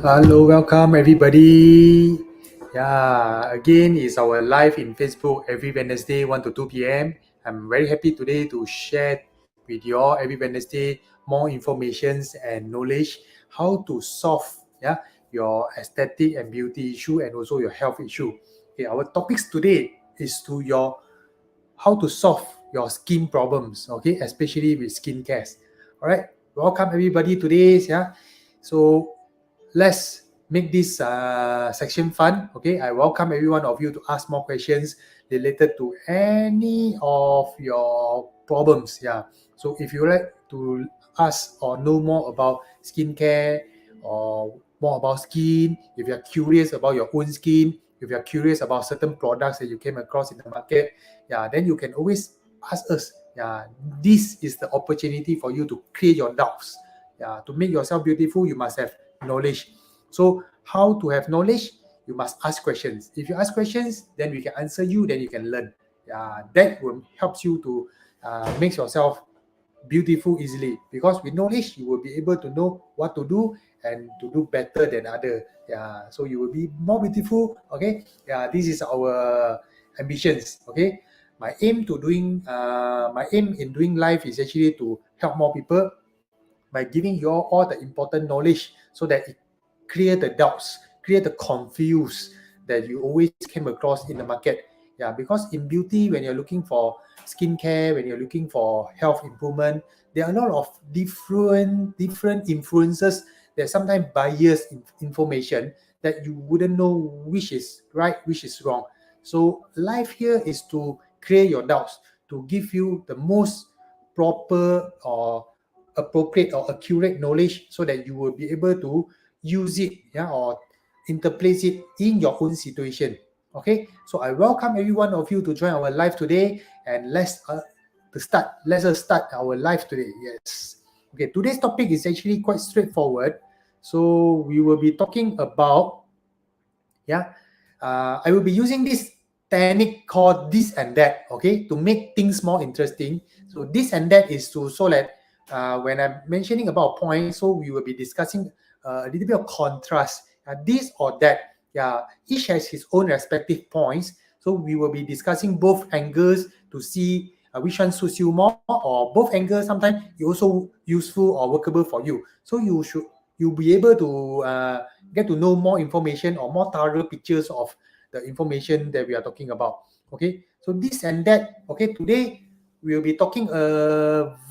Hello, welcome everybody. Yeah, again is our live in Facebook every Wednesday 1 to 2 p.m. I'm very happy today to share with you all every Wednesday more informations and knowledge how to solve your aesthetic and beauty issue and also your health issue. Okay, our topics today is to your how to solve your skin problems, okay, especially with skincare. All right, welcome everybody today. So let's make this section fun. Okay, I welcome every one of you to ask more questions related to any of your problems. So if you would like to ask or know more about skincare or more about skin, if you're curious about your own skin, if you're curious about certain products that you came across in the market, then you can always ask us. This is the opportunity for you to clear your doubts. To make yourself beautiful, you must have knowledge. So how to have knowledge? You must ask questions. If you ask questions, then we can answer you, then you can learn. That will help you to make yourself beautiful easily, because with knowledge you will be able to know what to do and to do better than other. So you will be more beautiful. Okay, this is our ambitions. Okay, my aim in doing life is actually to help more people by giving you all the important knowledge, so that it clear the doubts, clear the confuse that you always came across in the market. Because in beauty, when you're looking for skincare, when you're looking for health improvement, there are a lot of different influences that sometimes bias information that you wouldn't know which is right, which is wrong. So life here is to clear your doubts, to give you the most proper or appropriate or accurate knowledge, so that you will be able to use it, or interpret it in your own situation. Okay, so I welcome every one of you to join our live today, and let us start our live today. Yes. Okay, today's topic is actually quite straightforward. So we will be talking about I will be using this technique called this and that, okay, to make things more interesting. So this and that is to so that when I'm mentioning about points, so we will be discussing a little bit of contrast, this or that. Each has his own respective points. So we will be discussing both angles to see which one suits you more, or both angles sometimes is also useful or workable for you. So you'll be able to get to know more information or more thorough pictures of the information that we are talking about. Okay, so this and that. Okay, today we'll be talking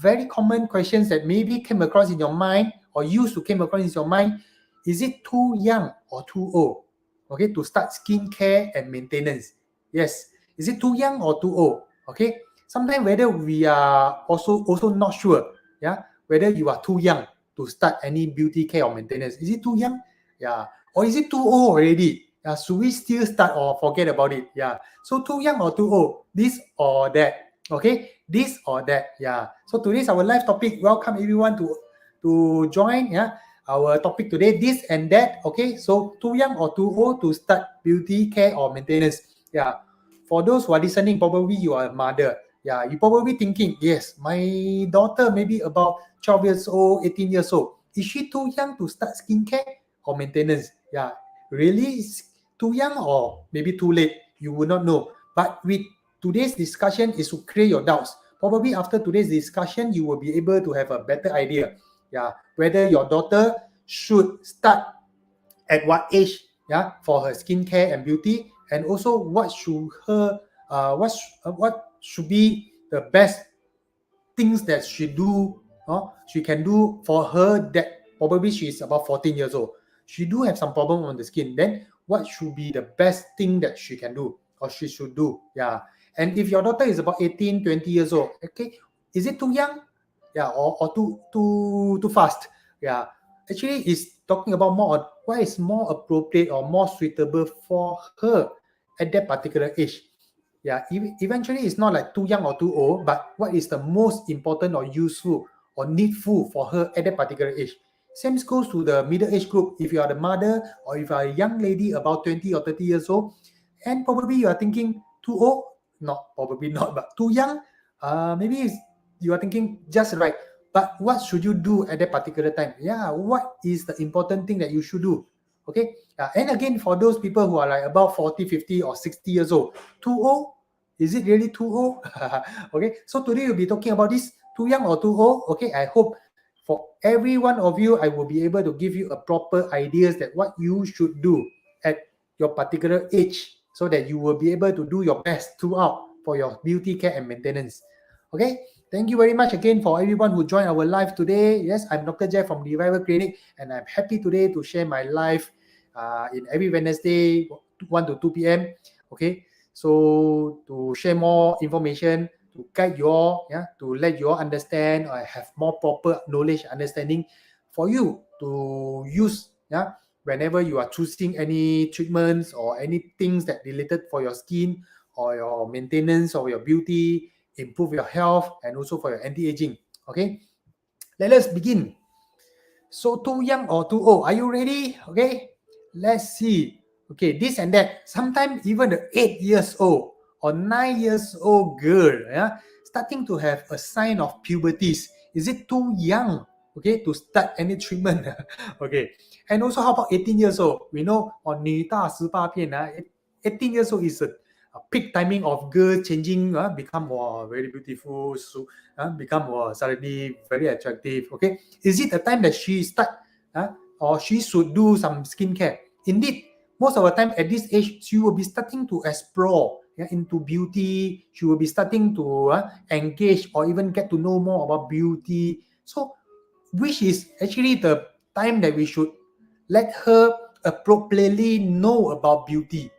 very common questions that maybe came across in your mind or used to came across in your mind. Is it too young or too old, okay, to start skincare and maintenance? Yes. Is it too young or too old? Okay. Sometimes whether we are also not sure, whether you are too young to start any beauty care or maintenance. Is it too young? Or is it too old already? Should we still start or forget about it? So too young or too old? This or that? Okay, this or that? So today's our live topic. Welcome everyone to join. Our topic today, this and that. Okay, so too young or too old to start beauty care or maintenance? For those who are listening, probably you are a mother. You probably thinking, yes, my daughter maybe about 12 years old, 18 years old. Is she too young to start skincare or maintenance? Really? too young or maybe too late, you will not know. But with today's discussion is to clear your doubts. Probably after today's discussion, you will be able to have a better idea, whether your daughter should start at what age, for her skincare and beauty, and also what should be the best things that she can do for her, that probably she's about 14 years old. She do have some problem on the skin. Then what should be the best thing that she can do or she should do? And if your daughter is about 18, 20 years old, okay, is it too young? Or too fast? Actually, it's talking about more on what is more appropriate or more suitable for her at that particular age. Eventually it's not like too young or too old, but what is the most important or useful or needful for her at that particular age. Same goes to the middle age group. If you are the mother or if you are a young lady about 20 or 30 years old, and probably you are thinking too old, probably not, but too young, maybe you are thinking just right. But what should you do at that particular time? What is the important thing that you should do? Okay. And again, for those people who are like about 40, 50 or 60 years old, too old? Is it really too old? Okay, so today we'll be talking about this, too young or too old. Okay, I hope for every one of you, I will be able to give you a proper ideas that what you should do at your particular age, so that you will be able to do your best throughout for your beauty care and maintenance. Okay, thank you very much again for everyone who joined our live today. Yes, I'm Dr. Jeff from the Revival Clinic, and I'm happy today to share my life in every Wednesday, 1 to 2 p.m. Okay, so to share more information, to guide you all, to let you all understand or have more proper knowledge, understanding for you to use, whenever you are choosing any treatments or any things that related for your skin or your maintenance or your beauty, improve your health, and also for your anti-aging. Okay, let us begin. So too young or too old? Are you ready? Okay, let's see. Okay, this and that. Sometimes even the 8 years old or 9 years old girl, starting to have a sign of puberty. Is it too young, okay, to start any treatment? Okay, and also how about 18 years old? We know on 女大十八变, 18 years old is a peak timing of girl changing, become very beautiful, so become suddenly very attractive. Okay, is it the time that she start or she should do some skincare? Indeed, most of the time at this age, she will be starting to explore into beauty. She will be starting to engage or even get to know more about beauty. So, which is actually the time that we should let her appropriately know about beauty.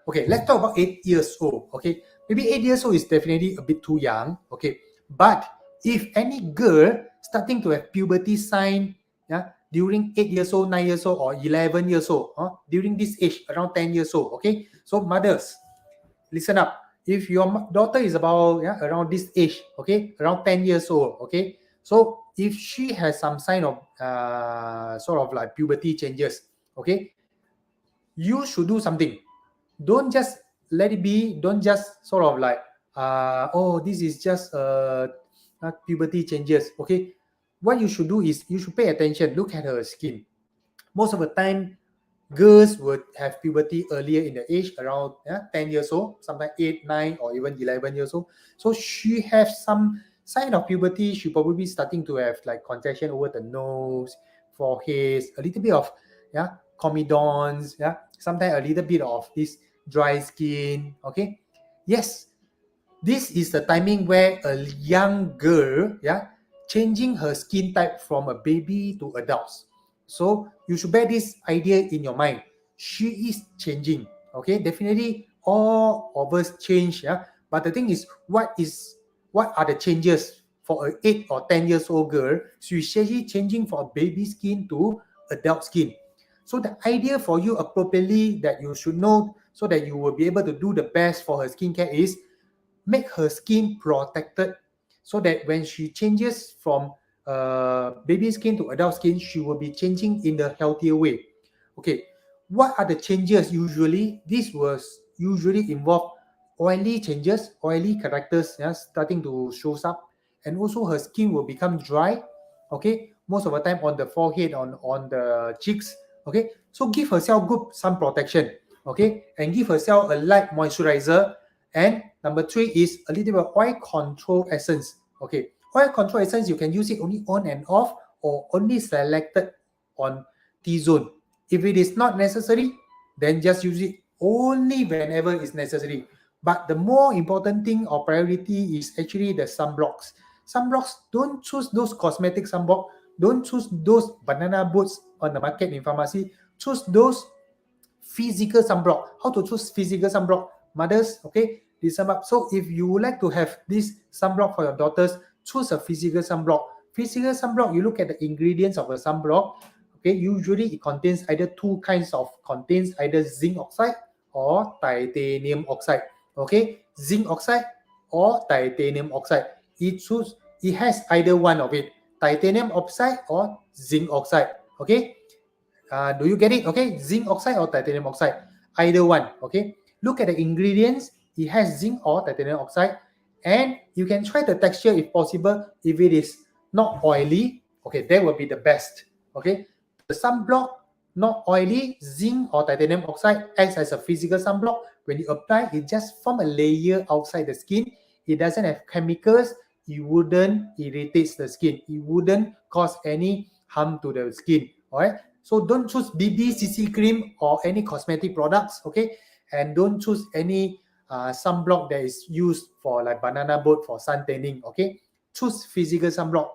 Okay, let's talk about 8 years old. Okay, maybe 8 years old is definitely a bit too young. Okay, but if any girl starting to have puberty sign, during 8 years old, 9 years old, or 11 years old, during this age, around 10 years old, okay? So mothers, listen up. If your daughter is about around this age, okay, around 10 years old, okay, so if she has some sign of sort of like puberty changes, okay, you should do something. Don't just let it be. Don't just sort of like, this is just puberty changes, okay. What you should do is you should pay attention. Look at her skin. Most of the time, girls would have puberty earlier in the age, around 10 years old, sometimes 8, 9, or even 11 years old. So she has some sign of puberty. She probably starting to have like congestion over the nose, forehead, a little bit of comedons, sometimes a little bit of this dry skin. Okay, yes, this is the timing where a young girl, changing her skin type from a baby to adults. So you should bear this idea in your mind. She is changing. Okay, definitely all of us change. But the thing is, what are the changes for an 8 or 10 years old girl? She's actually changing from baby skin to adult skin. So the idea for you appropriately that you should know, so that you will be able to do the best for her skincare, is make her skin protected, so that when she changes from baby skin to adult skin, she will be changing in the healthier way. Okay, what are the changes usually? This was usually involve oily changes, oily characters starting to show up, and also her skin will become dry. Okay, most of the time on the forehead, on the cheeks. Okay, so give herself good sun protection. okay, and give herself a light moisturizer. And number 3 is a little bit of oil control essence. Okay, oil control essence, you can use it only on and off or only selected on T-zone. If it is not necessary, then just use it only whenever it's necessary. But the more important thing or priority is actually the sunblocks. Sunblocks, don't choose those cosmetic sunblock. Don't choose those banana boats on the market in pharmacy. Choose those physical sunblock. How to choose physical sunblock? Mothers, okay, this sunblock. So if you would like to have this sunblock for your daughters, choose a physical sunblock. Physical sunblock, you look at the ingredients of a sunblock. Okay, usually it contains either two kinds of, contains either zinc oxide or titanium oxide. Okay, zinc oxide or titanium oxide. It has either one of it, titanium oxide or zinc oxide. Okay, do you get it? Okay, zinc oxide or titanium oxide, either one. Okay, look at the ingredients. It has zinc or titanium oxide, and you can try the texture if possible. If it is not oily, okay, that will be the best. Okay, the sunblock not oily, zinc or titanium oxide acts as a physical sunblock. When you apply, it just form a layer outside the skin. It doesn't have chemicals. It wouldn't irritate the skin. It wouldn't cause any harm to the skin. All right. So don't choose BB, CC cream or any cosmetic products, okay? And don't choose any sunblock that is used for like banana boat for sun tanning, okay? Choose physical sunblock.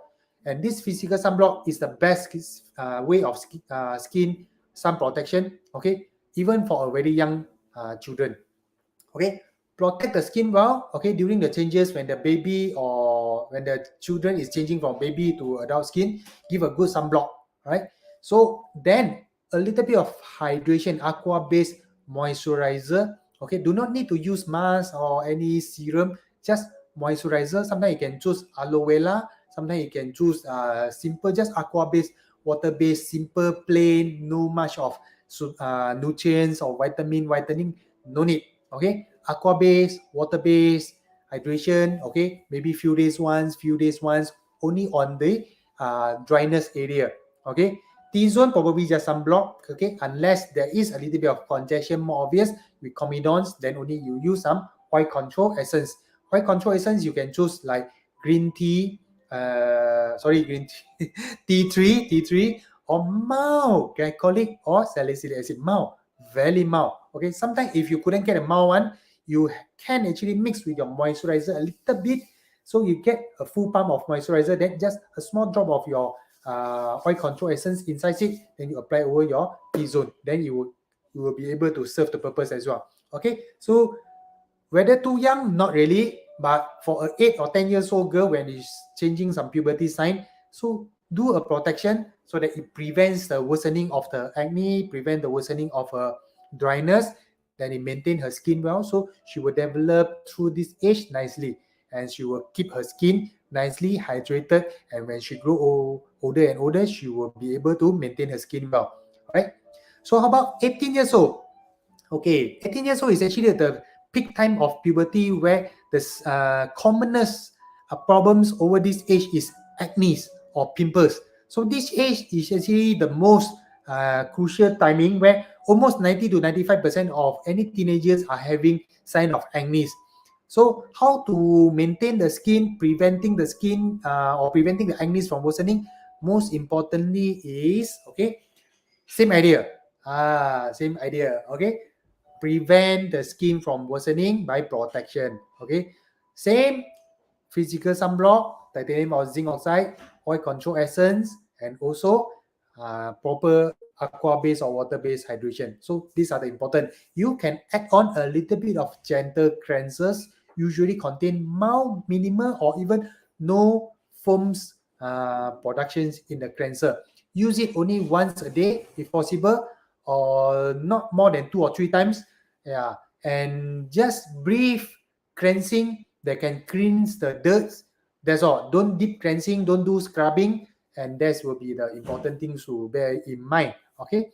And this physical sunblock is the best way of skin sun protection, okay? Even for a very young children, okay? Protect the skin well, okay, during the changes when the baby or when the children is changing from baby to adult skin, give a good sunblock, right? So then a little bit of hydration, aqua-based moisturizer, okay, do not need to use mask or any serum, just moisturizer. Sometimes you can choose aloe vera, sometimes you can choose simple, just aqua-based, water-based, simple, plain, no much of nutrients or whitening, no need. Okay, aqua based, water based, hydration. Okay, maybe few days once, only on the dryness area. Okay, T-zone probably just sunblock. Okay, unless there is a little bit of congestion more obvious with comedons, then only you use some oil control essence. Oil control essence you can choose like green tea, green tea, tea tree, or mild glycolic or salicylic acid. Mild, very mild. Okay, sometimes if you couldn't get a mild one, you can actually mix with your moisturizer a little bit, so you get a full pump of moisturizer. Then just a small drop of your oil control essence inside it, then you apply over your T-zone. Then you will be able to serve the purpose as well. Okay, so whether too young, not really, but for an 8 or 10 years old girl when it's changing some puberty sign, so do a protection so that it prevents the worsening of the acne, prevent the worsening of her dryness, then it maintain her skin well, so she will develop through this age nicely, and she will keep her skin nicely hydrated, and when she grow older and older, she will be able to maintain her skin well. Right? So how about 18 years old? Okay, 18 years old is actually the peak time of puberty where the commonest problems over this age is acne or pimples. So this age is actually the most crucial timing where almost 90 to 95% of any teenagers are having sign of acne. So how to maintain the skin, preventing the skin or preventing the acne from worsening? Most importantly is, okay, same idea. Same idea. Okay, prevent the skin from worsening by protection. Okay, same physical sunblock, titanium or zinc oxide, oil control essence, and also proper aqua-based or water-based hydration. So these are the important. You can add on a little bit of gentle cleansers, usually contain mild, minimal, or even no foams productions in the cleanser. Use it only once a day if possible, or not more than 2 or 3 times. Yeah, and just brief cleansing that can cleanse the dirt. That's all. Don't deep cleansing, don't do scrubbing, and that will be the important things to bear in mind. Okay,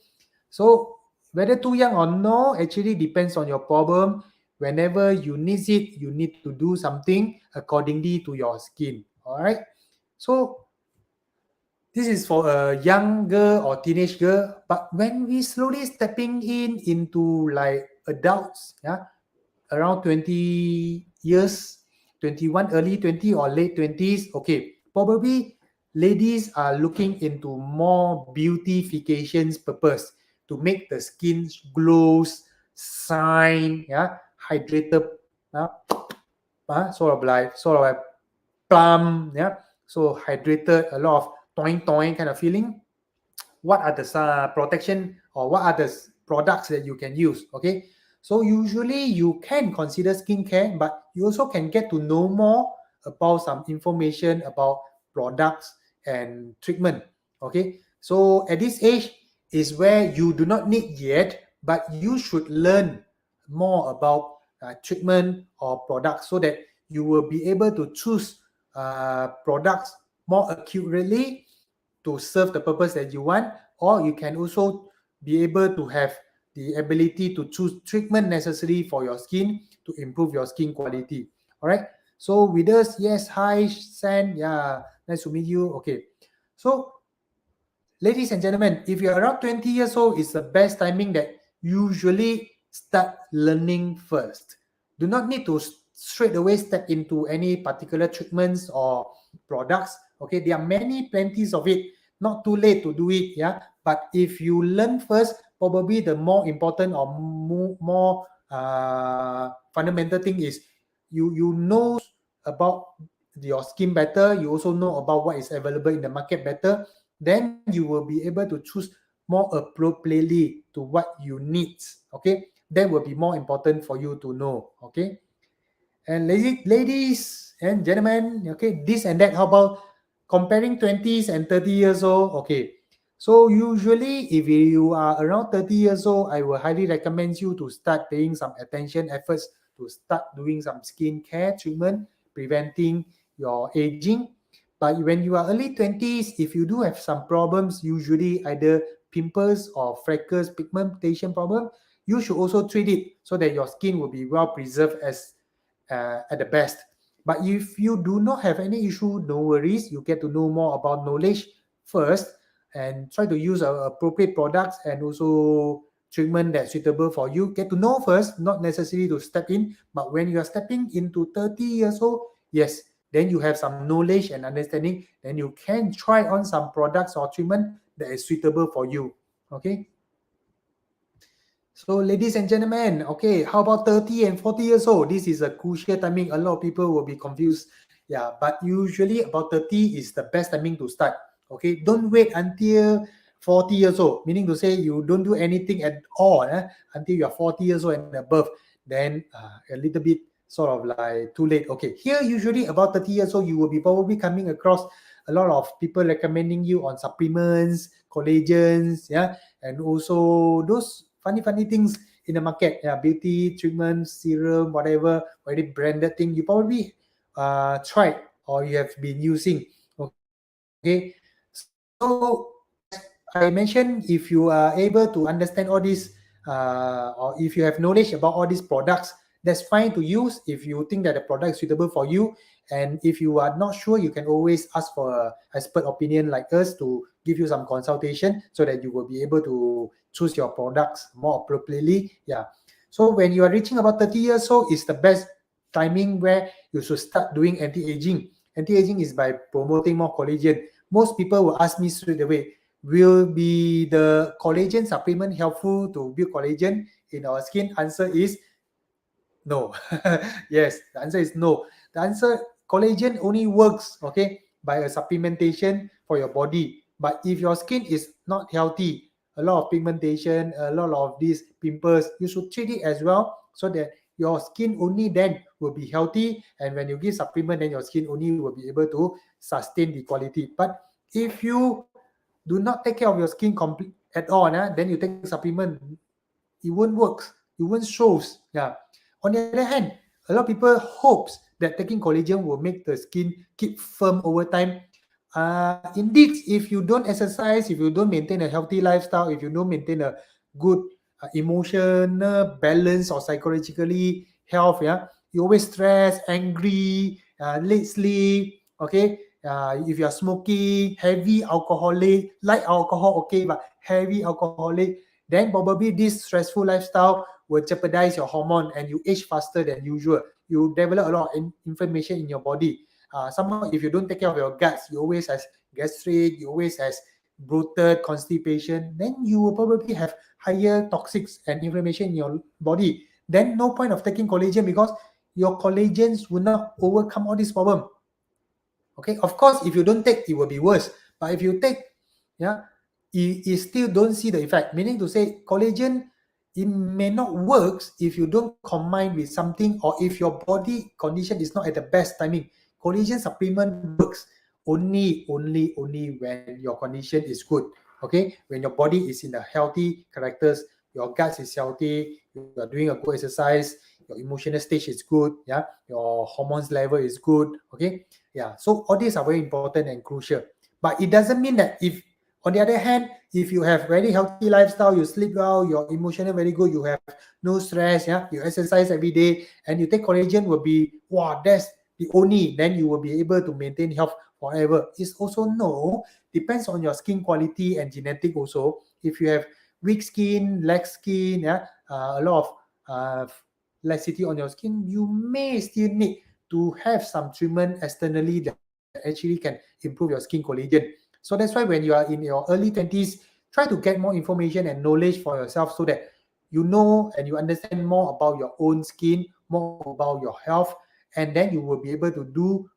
so whether too young or no actually depends on your problem. Whenever you need it, you need to do something accordingly to your skin. All right, so this is for a young girl or teenage girl. But when we slowly stepping into like adults, yeah, around 20 years, 21, early 20 or late 20s, okay, probably ladies are looking into more beautifications purpose to make the skin glows, shine, yeah, hydrated, uh, sort of like plump, yeah, so hydrated, a lot of toing toing kind of feeling. What are the protection or what are the products that you can use? Okay, so usually you can consider skincare, but you also can get to know more about some information about products and treatment. Okay, so at this age is where you do not need yet, but you should learn more about treatment or products so that you will be able to choose products more accurately to serve the purpose that you want, or you can also be able to have the ability to choose treatment necessary for your skin to improve your skin quality. All right. So with us, yes, hi, San. Yeah, nice to meet you. Okay. So ladies and gentlemen, if you're around 20 years old, it's the best timing that usually start learning first. Do not need to straight away step into any particular treatments or products. Okay, there are many plenties of it. Not too late to do it. Yeah, but if you learn first, probably the more important or more fundamental thing is you know about your skin better. You also know about what is available in the market better, then you will be able to choose more appropriately to what you need. Okay, that will be more important for you to know. Okay, and ladies and gentlemen, okay, this and that. How about comparing 20s and 30 years old? Okay, so usually if you are around 30 years old, I will highly recommend you to start paying some attention efforts to start doing some skincare treatment, preventing your aging. But when you are early 20s, if you do have some problems, usually either pimples or freckles, pigmentation problem, you should also treat it so that your skin will be well preserved as at the best. But if you do not have any issue, no worries. You get to know more about knowledge first and try to use appropriate products and also treatment that's suitable for you. Get to know first, not necessarily to step in. But when you are stepping into 30 years old, yes, then you have some knowledge and understanding. Then you can try on some products or treatment that is suitable for you. Okay. So, ladies and gentlemen, okay, how about 30 and 40 years old? This is a crucial timing. A lot of people will be confused. Yeah, but usually about 30 is the best timing to start. Okay, don't wait until 40 years old, meaning to say you don't do anything at all until you're 40 years old and above. Then a little bit sort of like too late. Okay, here usually about 30 years old, you will be probably coming across a lot of people recommending you on supplements, collagens, yeah, and also those funny things in the market, yeah, beauty treatment, serum, whatever, already branded thing you probably tried or you have been using. Okay, so as I mentioned, if you are able to understand all this or if you have knowledge about all these products, that's fine to use if you think that the product is suitable for you. And if you are not sure, you can always ask for an expert opinion like us to give you some consultation so that you will be able to choose your products more appropriately. Yeah. So when you are reaching about 30 years old, is the best timing where you should start doing anti-aging. Anti-aging is by promoting more collagen. Most people will ask me straight away, will be the collagen supplement helpful to build collagen in our skin? Answer is no. Yes, the answer is no. The answer, collagen only works, okay, by a supplementation for your body. But if your skin is not healthy, a lot of pigmentation, a lot of these pimples, you should treat it as well so that your skin only then will be healthy. And when you give supplement, then your skin only will be able to sustain the quality. But if you do not take care of your skin at all, then you take supplement, it won't work. It won't shows. Yeah. On the other hand, a lot of people hopes that taking collagen will make the skin keep firm over time. Indeed, if you don't exercise, if you don't maintain a healthy lifestyle, if you don't maintain a good emotional balance or psychologically health, yeah, you always stress, angry, late sleep, okay, if you are smoking, heavy alcoholic, light alcohol, okay, but heavy alcoholic, then probably this stressful lifestyle will jeopardize your hormone and you age faster than usual. You develop a lot of inflammation in your body. Somehow, if you don't take care of your guts, you always has gastric, you always has bloated, constipation, then you will probably have higher toxics and inflammation in your body. Then no point of taking collagen because your collagens will not overcome all this problem. Okay, of course, if you don't take, it will be worse. But if you take, yeah, you still don't see the effect. Meaning to say, collagen, it may not works if you don't combine with something or if your body condition is not at the best timing. Collagen supplement works only when your condition is good. Okay, when your body is in a healthy characters, your gut is healthy, you are doing a good exercise, your emotional stage is good, yeah, your hormones level is good. Okay, yeah, so all these are very important and crucial. But it doesn't mean that if, on the other hand, if you have very healthy lifestyle, you sleep well, your emotional very good, you have no stress, yeah, you exercise every day, and you take collagen, will be, wow, that's the only, then you will be able to maintain health forever. It's also no, depends on your skin quality and genetic also. If you have weak skin, lax skin, yeah, a lot of laxity on your skin, you may still need to have some treatment externally that actually can improve your skin collagen. So that's why when you are in your early 20s, try to get more information and knowledge for yourself so that you know and you understand more about your own skin, more about your health, and then you will be able to do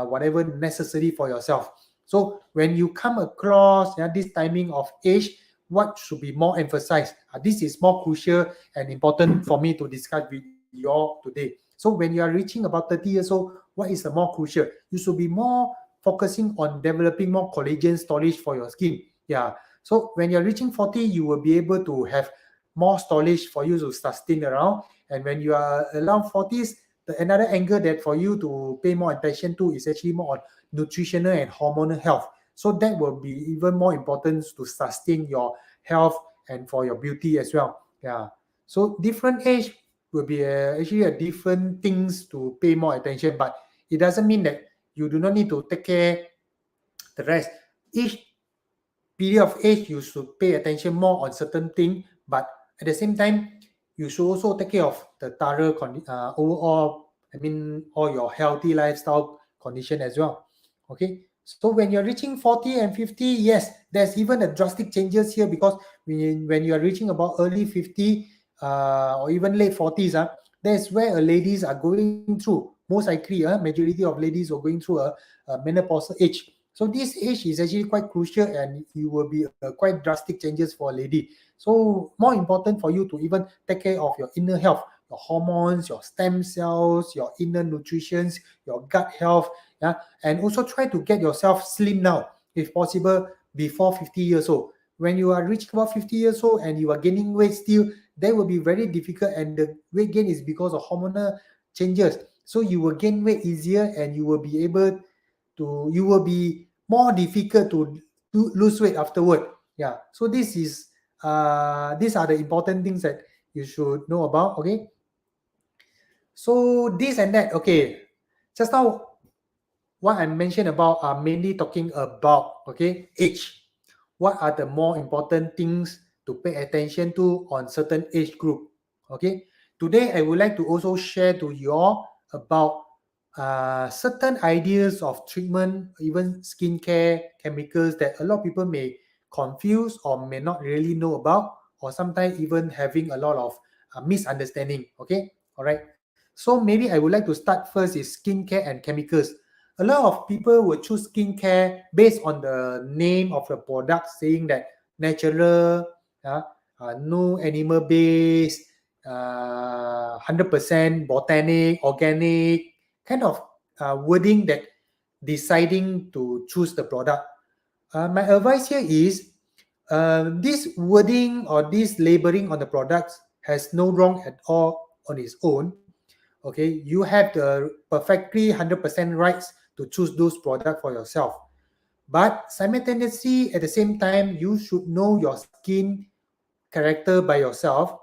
whatever necessary for yourself. So when you come across this timing of age, what should be more emphasized? This is more crucial and important for me to discuss with you all today. So when you are reaching about 30 years old, what is the more crucial? You should be more focusing on developing more collagen storage for your skin. Yeah. So when you're reaching 40, you will be able to have more storage for you to sustain around. And when you are around 40s, another angle that for you to pay more attention to is actually more on nutritional and hormonal health. So that will be even more important to sustain your health and for your beauty as well. Yeah. So different age will be actually a different things to pay more attention, but it doesn't mean that you do not need to take care the rest. Each period of age, you should pay attention more on certain thing, but at the same time, you should also take care of the thorough overall, I mean, all your healthy lifestyle condition as well. Okay, so when you're reaching 40 and 50, yes, there's even a drastic changes here because when you are reaching about early 50 or even late 40s, that's where ladies are going through. Most likely, majority of ladies are going through a menopausal age. So this age is actually quite crucial and it will be quite drastic changes for a lady. So more important for you to even take care of your inner health, your hormones, your stem cells, your inner nutrition, your gut health, yeah, and also try to get yourself slim now, if possible, before 50 years old. When you are reaching about 50 years old and you are gaining weight still, that will be very difficult, and the weight gain is because of hormonal changes. So you will gain weight easier and you will be able to, you will be more difficult to lose weight afterward. Yeah. So these are the important things that you should know about. Okay. So this and that. Okay. Just now, what I mentioned about are mainly talking about age. What are the more important things to pay attention to on certain age group? Okay. Today I would like to also share to you all about certain ideas of treatment, even skincare chemicals that a lot of people may confuse or may not really know about, or sometimes even having a lot of misunderstanding. Okay, all right. So maybe I would like to start first is skincare and chemicals. A lot of people will choose skincare based on the name of the product, saying that natural, no animal based, 100% botanic, organic, kind of wording that deciding to choose the product. My advice here is this wording or this labeling on the products has no wrong at all on its own. Okay, you have the perfectly 100% rights to choose those products for yourself. But simultaneously, at the same time, you should know your skin character by yourself,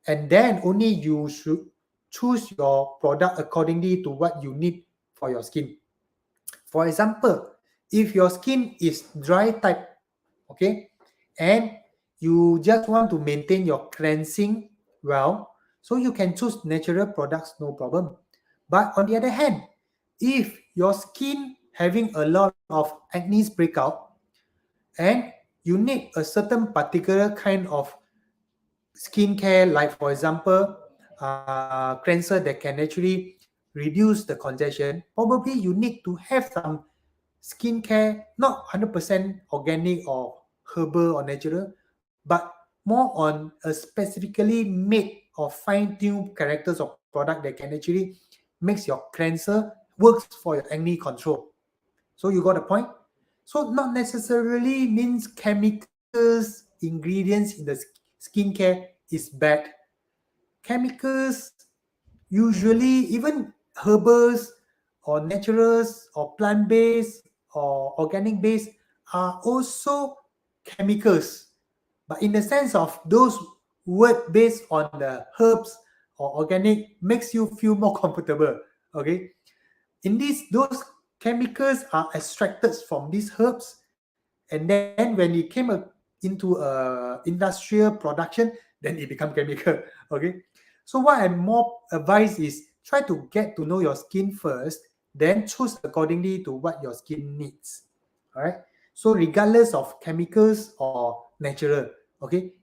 and then only you should choose your product accordingly to what you need for your skin. For example, if your skin is dry type, okay, and you just want to maintain your cleansing well, so you can choose natural products, no problem. But on the other hand, if your skin having a lot of acne breakout and you need a certain particular kind of skincare, like for example, cleanser that can actually reduce the congestion, probably you need to have some skincare, not 100% organic or herbal or natural, but more on a specifically made or fine-tuned characters of product that can actually makes your cleanser works for your acne control. So you got the point? So not necessarily means chemicals, ingredients in the skincare is bad. Chemicals, usually even herbals or naturals or plant-based or organic-based are also chemicals. But in the sense of those word based on the herbs or organic makes you feel more comfortable. Okay. In this, those chemicals are extracted from these herbs, and then when it came into industrial production, then it become chemical. Okay, so what I'm more advise is try to get to know your skin first, then choose accordingly to what your skin needs. All right, so regardless of chemicals or natural, okay,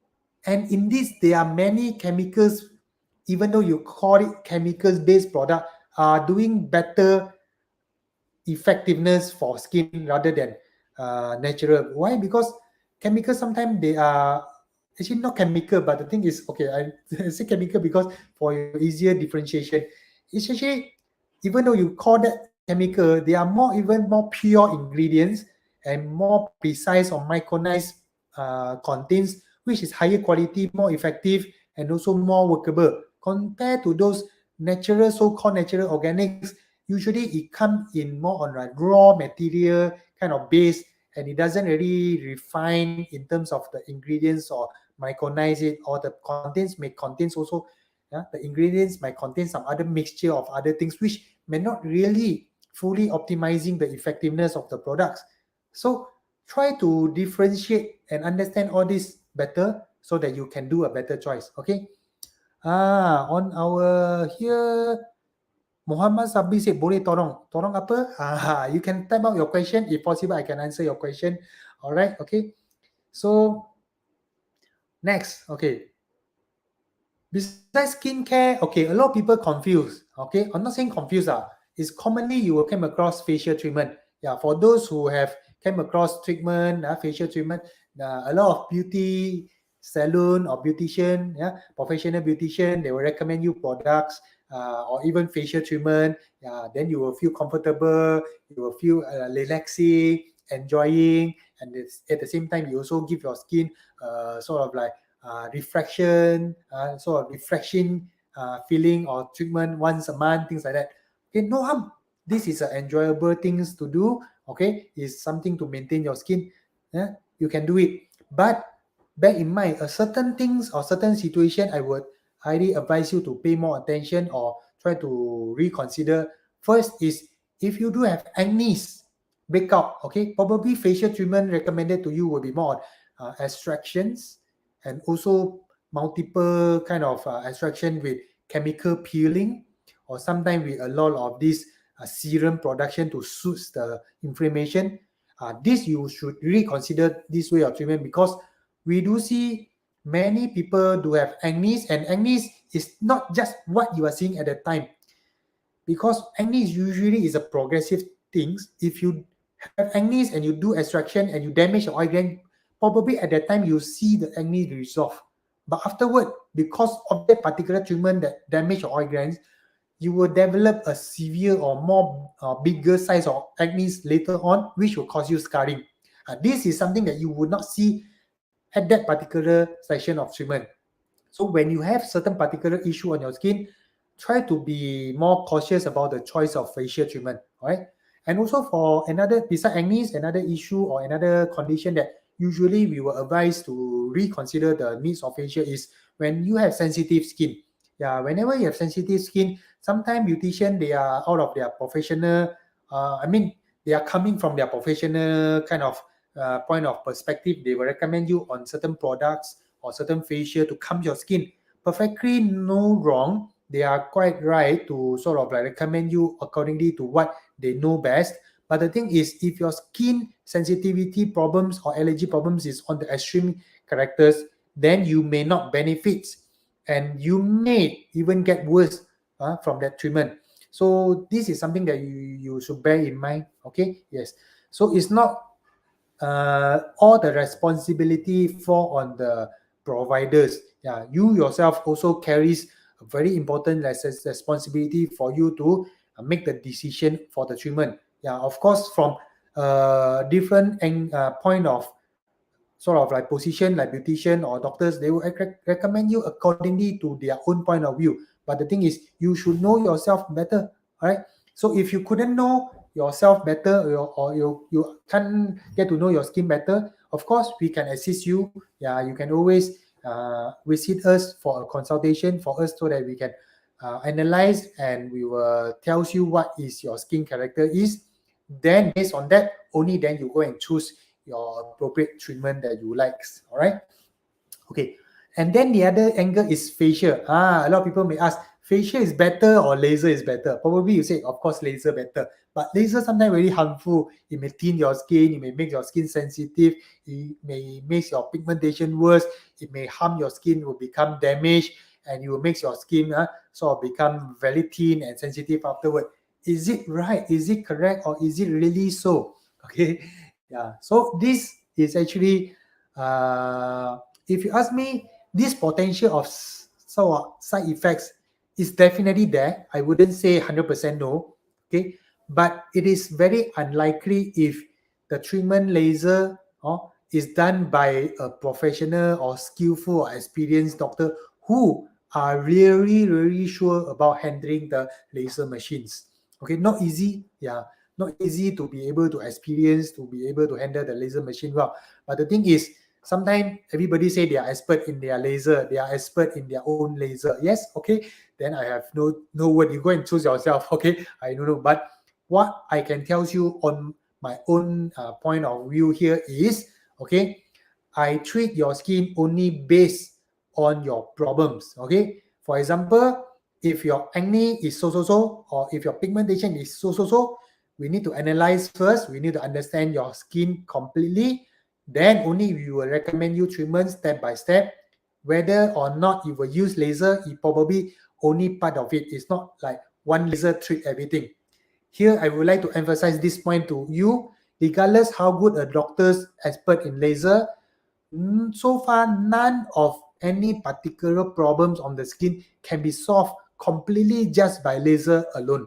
and in this there are many chemicals, even though you call it chemicals based product, are doing better effectiveness for skin rather than natural. Why? Because chemicals sometimes they are actually not chemical, but the thing is, okay, I say chemical because for your easier differentiation, it's actually, even though you call that chemical, they are more even more pure ingredients and more precise or micronized contains, which is higher quality, more effective, and also more workable compared to those natural, so-called natural organics. Usually it comes in more on like raw material kind of base, and it doesn't really refine in terms of the ingredients or micronize it, or the contents may contains also, yeah, the ingredients might contain some other mixture of other things which may not really fully optimizing the effectiveness of the products. So try to differentiate and understand all this better so that you can do a better choice. Okay. On our here, Muhammad Sabri said, boleh tolong. Tolong apa? You can type out your question. If possible, I can answer your question. All right. Okay. So next, okay. Besides skincare, okay, a lot of people confused. Okay, I'm not saying confused. It's commonly you will come across facial treatment. Yeah, for those who have came across treatment, facial treatment, a lot of beauty salon or beautician, professional beautician, they will recommend you products or even facial treatment. Then you will feel comfortable, you will feel relaxing, enjoying, and at the same time you also give your skin sort of like reflection, sort of refreshing feeling or treatment once a month, things like that. Okay, no harm. This is an enjoyable things to do. Okay, is something to maintain your skin. Yeah, you can do it. But bear in mind, a certain things or certain situation, I would highly advise you to pay more attention or try to reconsider. First is if you do have acne breakout, okay, probably facial treatment recommended to you will be more extractions and also multiple kind of extraction with chemical peeling, or sometimes with a lot of this serum production to soothe the inflammation. This you should reconsider this way of treatment, because we do see many people do have acne, and acne is not just what you are seeing at the time, because acne usually is a progressive things. If you have acne and you do extraction and you damage your oil gland, probably at that time you see the acne resolve. But afterward, because of that particular treatment that damage your oil glands, you will develop a severe or more bigger size of acne later on, which will cause you scarring. This is something that you would not see at that particular session of treatment. So when you have certain particular issue on your skin, try to be more cautious about the choice of facial treatment. All right. And also for another, beside acne, another issue or another condition that usually we will advise to reconsider the needs of facial is when you have sensitive skin. Yeah, whenever you have sensitive skin, sometimes beautician, they are out of their professional, I mean, they are coming from their professional kind of point of perspective. They will recommend you on certain products or certain facial to calm your skin. Perfectly no wrong. They are quite right to sort of like recommend you accordingly to what they know best. But the thing is, if your skin sensitivity problems or allergy problems is on the extreme characters, then you may not benefit, and you may even get worse from that treatment. So this is something that you should bear in mind. Okay, yes. So it's not all the responsibility fall on the providers. Yeah, you yourself also carries a very important responsibility for you to make the decision for the treatment. Yeah, of course, from different point of sort of like position, like beautician or doctors, they will recommend you accordingly to their own point of view. But the thing is, you should know yourself better. All right. So if you couldn't know yourself better, or you can't get to know your skin better, of course we can assist you. Yeah, you can always visit us for a consultation for us so that we can analyze, and we will tell you what is your skin character is. Then based on that, only then you go and choose your appropriate treatment that you like. All right. Okay. And then the other angle is facial. A lot of people may ask, facial is better or laser is better? Probably you say, of course, laser better. But laser sometimes very harmful. It may thin your skin. It may make your skin sensitive. It may make your pigmentation worse. It may harm your skin, will become damaged, and it will make your skin sort of become very thin and sensitive afterward. Is it right? Is it correct? Or is it really so? Okay. Yeah. So this is actually, if you ask me, this potential of side effects is definitely there. I wouldn't say 100% no. Okay. But it is very unlikely if the treatment laser is done by a professional or skillful or experienced doctor who are really, really sure about handling the laser machines. Okay, not easy. Yeah, not easy to be able to experience, to be able to handle the laser machine well. But the thing is, sometimes everybody say they are expert in their laser, they are expert in their own laser. Yes, okay, then I have no word. You go and choose yourself. Okay, I don't know. But what I can tell you on my own point of view here is, okay, I treat your skin only based on your problems. Okay, for example, if your acne is so, or if your pigmentation is so, we need to analyze first. We need to understand your skin completely. Then only we will recommend you treatment step by step. Whether or not you will use laser, it probably only part of it. It's not like one laser treat everything. Here, I would like to emphasize this point to you. Regardless how good a doctor's expert in laser, so far none of any particular problems on the skin can be solved completely just by laser alone.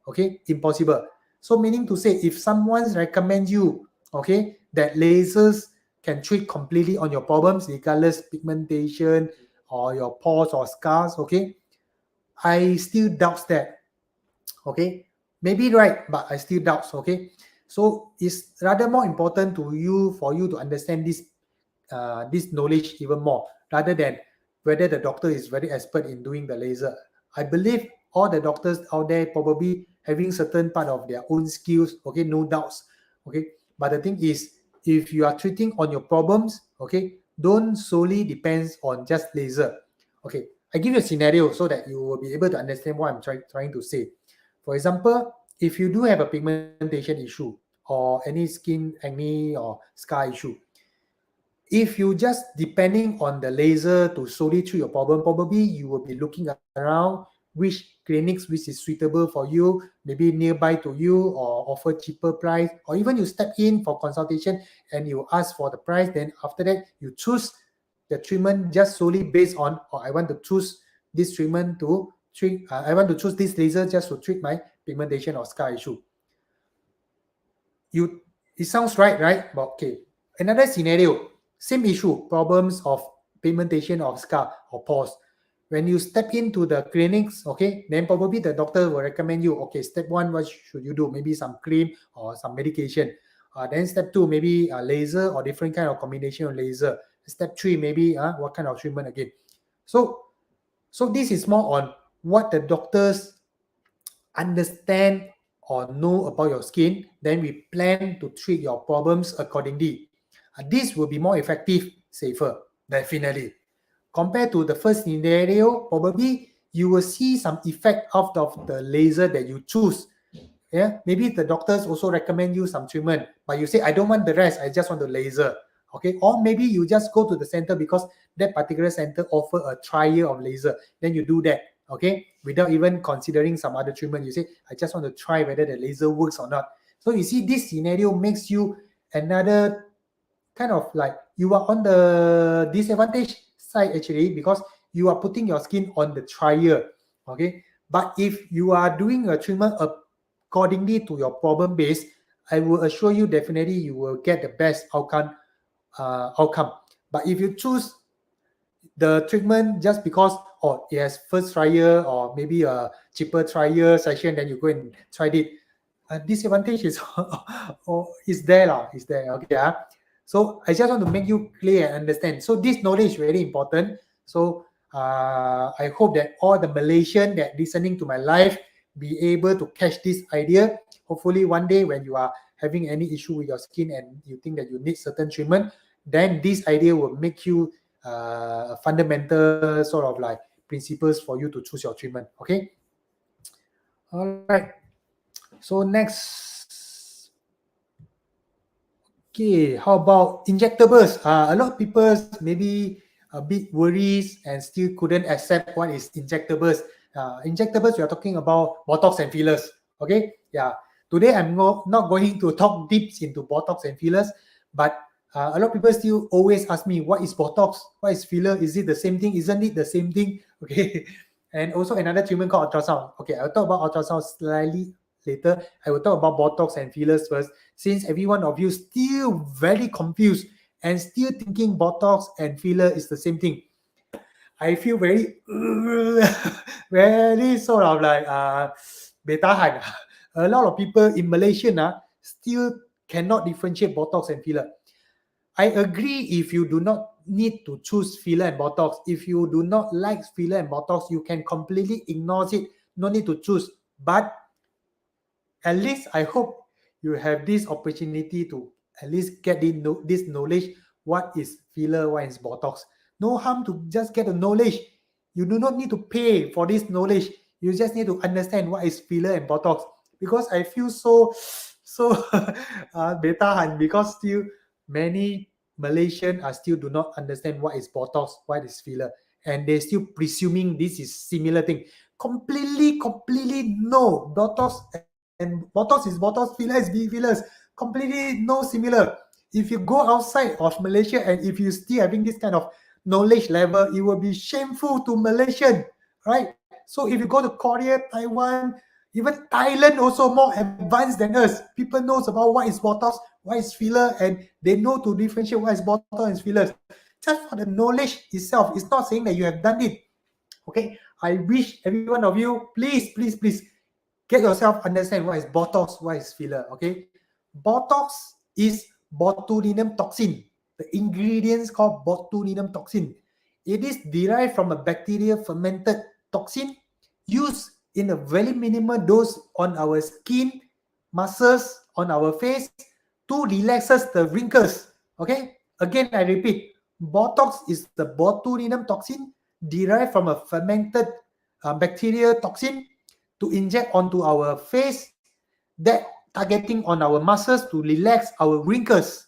Okay, impossible. So meaning to say, if someone recommends you, okay, that lasers can treat completely on your problems, regardless pigmentation or your pores or scars, okay, I still doubt that. Okay, maybe right, but I still doubt. Okay, so it's rather more important to you for you to understand this knowledge even more, rather than whether the doctor is very expert in doing the laser. I believe all the doctors out there probably having certain part of their own skills. Okay, no doubts. Okay, but the thing is, if you are treating on your problems, okay, don't solely depends on just laser. Okay, I give you a scenario so that you will be able to understand what I'm trying to say. For example, if you do have a pigmentation issue or any skin acne or scar issue, if you just depending on the laser to solely treat your problem, probably you will be looking around which clinics which is suitable for you, maybe nearby to you or offer cheaper price, or even you step in for consultation and you ask for the price. Then after that, you choose the treatment just solely based on, or I want to choose this treatment to treat, I want to choose this laser just to treat my pigmentation or scar issue. It sounds right? But okay, another scenario, same issue, problems of pigmentation of scar or pores. When you step into the clinics, okay, then probably the doctor will recommend you, okay, step one, what should you do? Maybe some cream or some medication. Then step two, maybe a laser or different kind of combination of laser. Step three, maybe what kind of treatment again. So this is more on what the doctors understand or know about your skin, then we plan to treat your problems accordingly. This will be more effective, safer, definitely. Compared to the first scenario, probably you will see some effect out of the laser that you choose. Yeah, maybe the doctors also recommend you some treatment, but you say, I don't want the rest, I just want the laser. Okay, or maybe you just go to the center because that particular center offer a trial of laser. Then you do that, okay, without even considering some other treatment. You say, I just want to try whether the laser works or not. So you see, this scenario makes you another kind of like you are on the disadvantage side actually, because you are putting your skin on the trial. Okay, but if you are doing a treatment accordingly to your problem base, I will assure you definitely you will get the best outcome. But if you choose the treatment just because it has first trial or maybe a cheaper trial session, then you go and try it, disadvantage is is there lah, is there. Okay, so I just want to make you clear and understand. So this knowledge is very important. So I hope that all the Malaysian that listening to my live be able to catch this idea. Hopefully one day when you are having any issue with your skin and you think that you need certain treatment, then this idea will make you fundamental sort of like principles for you to choose your treatment. Okay, all right. So next, okay, how about injectables? A lot of people maybe a bit worries and still couldn't accept what is injectables. Injectables, we are talking about Botox and fillers. Okay, yeah. Today I'm not going to talk deep into Botox and fillers, but a lot of people still always ask me, what is Botox? What is filler? Is it the same thing? Isn't it the same thing? Okay, and also another treatment called ultrasound. Okay, I'll talk about ultrasound slightly later. I will talk about Botox and fillers first, since every one of you still very confused and still thinking Botox and filler is the same thing. I feel very, very sort of like betahan. A lot of people in Malaysia still cannot differentiate Botox and filler. I agree if you do not need to choose filler and Botox. If you do not like filler and Botox, you can completely ignore it. No need to choose. But at least I hope you have this opportunity to at least get this knowledge. What is filler? What is Botox? No harm to just get the knowledge. You do not need to pay for this knowledge. You just need to understand what is filler and Botox. Because I feel so betahan, because still many Malaysian are still do not understand what is Botox, what is filler, and they still presuming this is similar thing. Completely no. Botox is Botox, filler is fillers. Completely no similar. If you go outside of Malaysia and if you still having this kind of knowledge level, it will be shameful to Malaysian, right? So if you go to Korea, Taiwan, even Thailand also more advanced than us. People knows about what is Botox, what is filler, and they know to differentiate what is Botox and fillers. Just for the knowledge itself, it's not saying that you have done it. Okay, I wish every one of you, please get yourself understand what is Botox, what is filler. Okay, Botox is botulinum toxin. The ingredients called botulinum toxin. It is derived from a bacteria fermented toxin used in a very minimal dose on our skin, muscles, on our face to relaxes the wrinkles. Okay, again I repeat, Botox is the botulinum toxin derived from a fermented bacteria toxin to inject onto our face, that targeting on our muscles to relax our wrinkles.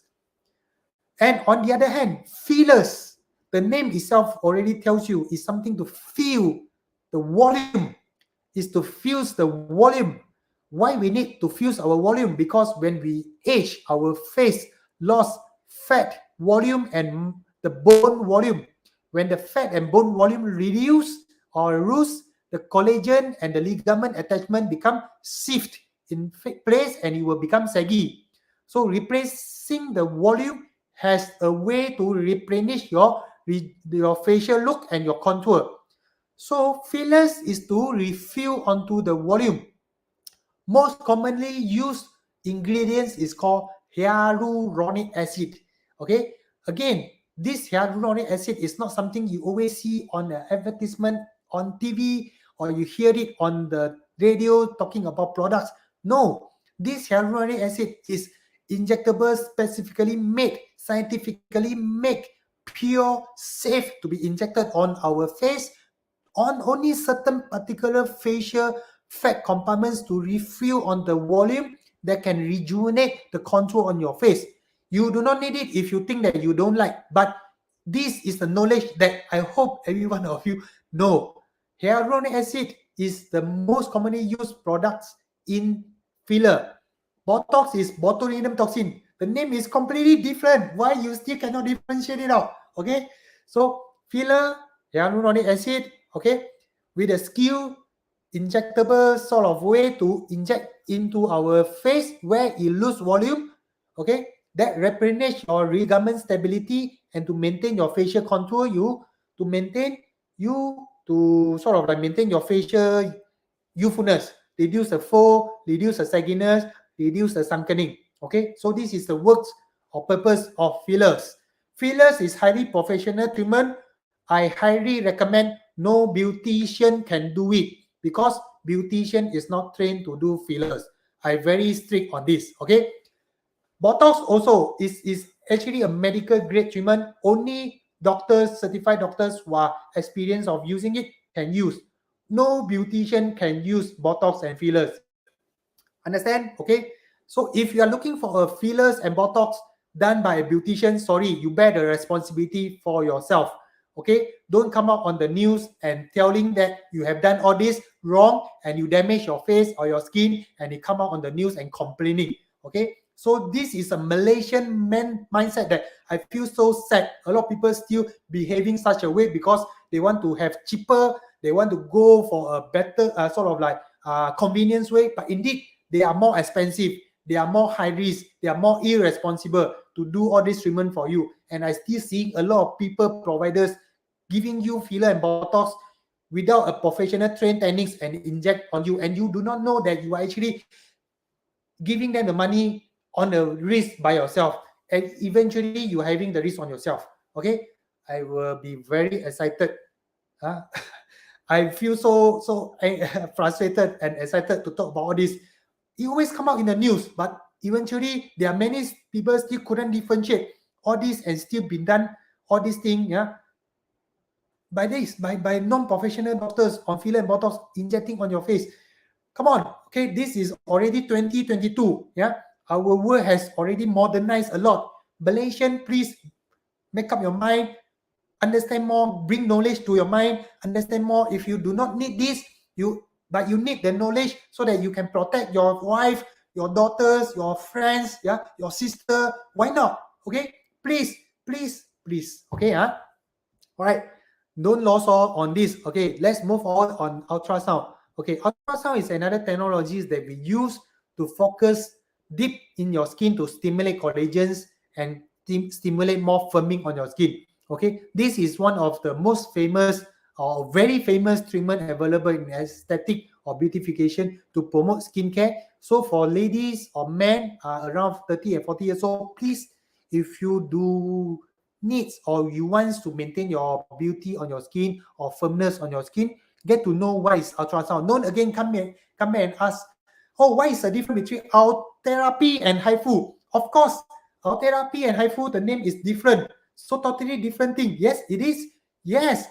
And on the other hand, fillers, the name itself already tells you, is something to fill the volume, is to fuse the volume. Why we need to fuse our volume? Because when we age, our face lost fat volume and the bone volume. When the fat and bone volume reduce or lose, the collagen and the ligament attachment become stiff in place and it will become saggy. So replacing the volume has a way to replenish your facial look and your contour. So fillers is to refill onto the volume. Most commonly used ingredients is called hyaluronic acid. Okay, again, this hyaluronic acid is not something you always see on the advertisement on TV or you hear it on the radio talking about products. No, this hyaluronic acid is injectable, specifically made, scientifically made, pure, safe to be injected on our face, on only certain particular facial fat compartments to refill on the volume that can rejuvenate the contour on your face. You do not need it if you think that you don't like, but this is the knowledge that I hope every one of you know. Hyaluronic acid is the most commonly used products in filler. Botox is botulinum toxin. The name is completely different. Why you still cannot differentiate it out? Okay, so filler, hyaluronic acid, okay, with a skill injectable sort of way to inject into our face where it lose volume, okay, that replenish your ligament stability and to maintain your facial contour, to sort of like maintain your facial youthfulness, reduce the fold, reduce the sagginess, reduce the sunkening. Okay, so this is the works or purpose of fillers. Fillers is highly professional treatment. I highly recommend no beautician can do it because beautician is not trained to do fillers. I very strict on this. Okay, Botox also is actually a medical grade treatment. Only doctors, certified doctors who are experienced of using it can use. No beautician can use Botox and fillers. Understand? Okay. So if you are looking for a fillers and Botox done by a beautician, sorry, you bear the responsibility for yourself. Okay. Don't come out on the news and telling that you have done all this wrong and you damage your face or your skin and you come out on the news and complaining. Okay. So this is a Malaysian mindset that I feel so sad. A lot of people still behaving such a way because they want to have cheaper, they want to go for a better sort of like convenience way, but indeed they are more expensive, they are more high risk, they are more irresponsible to do all this treatment for you. And I still see a lot of people, providers, giving you filler and Botox without a professional trained techniques and inject on you, and you do not know that you are actually giving them the money on a risk by yourself, and eventually you're having the risk on yourself. Okay, I will be very excited. Huh? I feel so frustrated and excited to talk about all this. It always come out in the news, but eventually there are many people still couldn't differentiate all this and still been done all these things, yeah, by non-professional doctors on filler and Botox injecting on your face. Come on, okay, this is already 2022, yeah. Our world has already modernized a lot. Malaysian, please make up your mind, understand more, bring knowledge to your mind, understand more. If you do not need this, but you need the knowledge so that you can protect your wife, your daughters, your friends, yeah, your sister. Why not? Okay, please, please, please. Okay, all right, don't lose all on this. Okay, let's move on ultrasound. Okay, ultrasound is another technology that we use to focus deep in your skin to stimulate collagens and stimulate more firming on your skin. Okay, this is one of the most famous or very famous treatment available in aesthetic or beautification to promote skincare. So for ladies or men around 30 and 40 years old, please, if you do needs or you want to maintain your beauty on your skin or firmness on your skin, get to know what is ultrasound. Don't again come here and ask, oh, what is the difference between our therapy and HIFU? Of course, our therapy and HIFU, the name is different. So totally different thing. Yes, it is. Yes,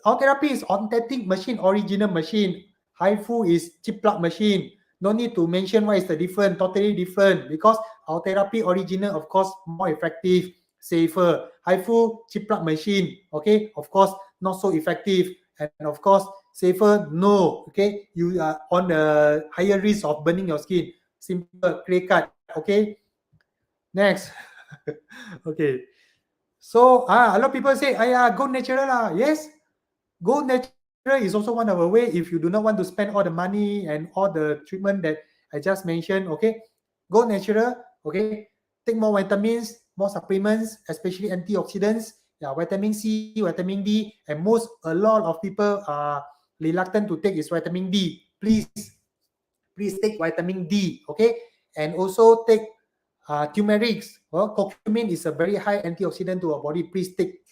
our therapy is authentic machine, original machine. HIFU is chip plug machine. No need to mention what is the difference, totally different. Because our therapy original, of course, more effective, safer. HIFU chip plug machine, okay, of course, not so effective. And of course, safer, no, okay. You are on the higher risk of burning your skin. Simple, clear cut, okay. Next. Okay. So, a lot of people say, go natural lah. Yes, go natural is also one of a way if you do not want to spend all the money and all the treatment that I just mentioned. Okay, go natural. Okay, take more vitamins, more supplements, especially antioxidants. Yeah, vitamin C, vitamin D, and a lot of people are reluctant to take is vitamin D. Please take vitamin D. Okay, and also take turmeric. Well, curcumin is a very high antioxidant to our body. Please take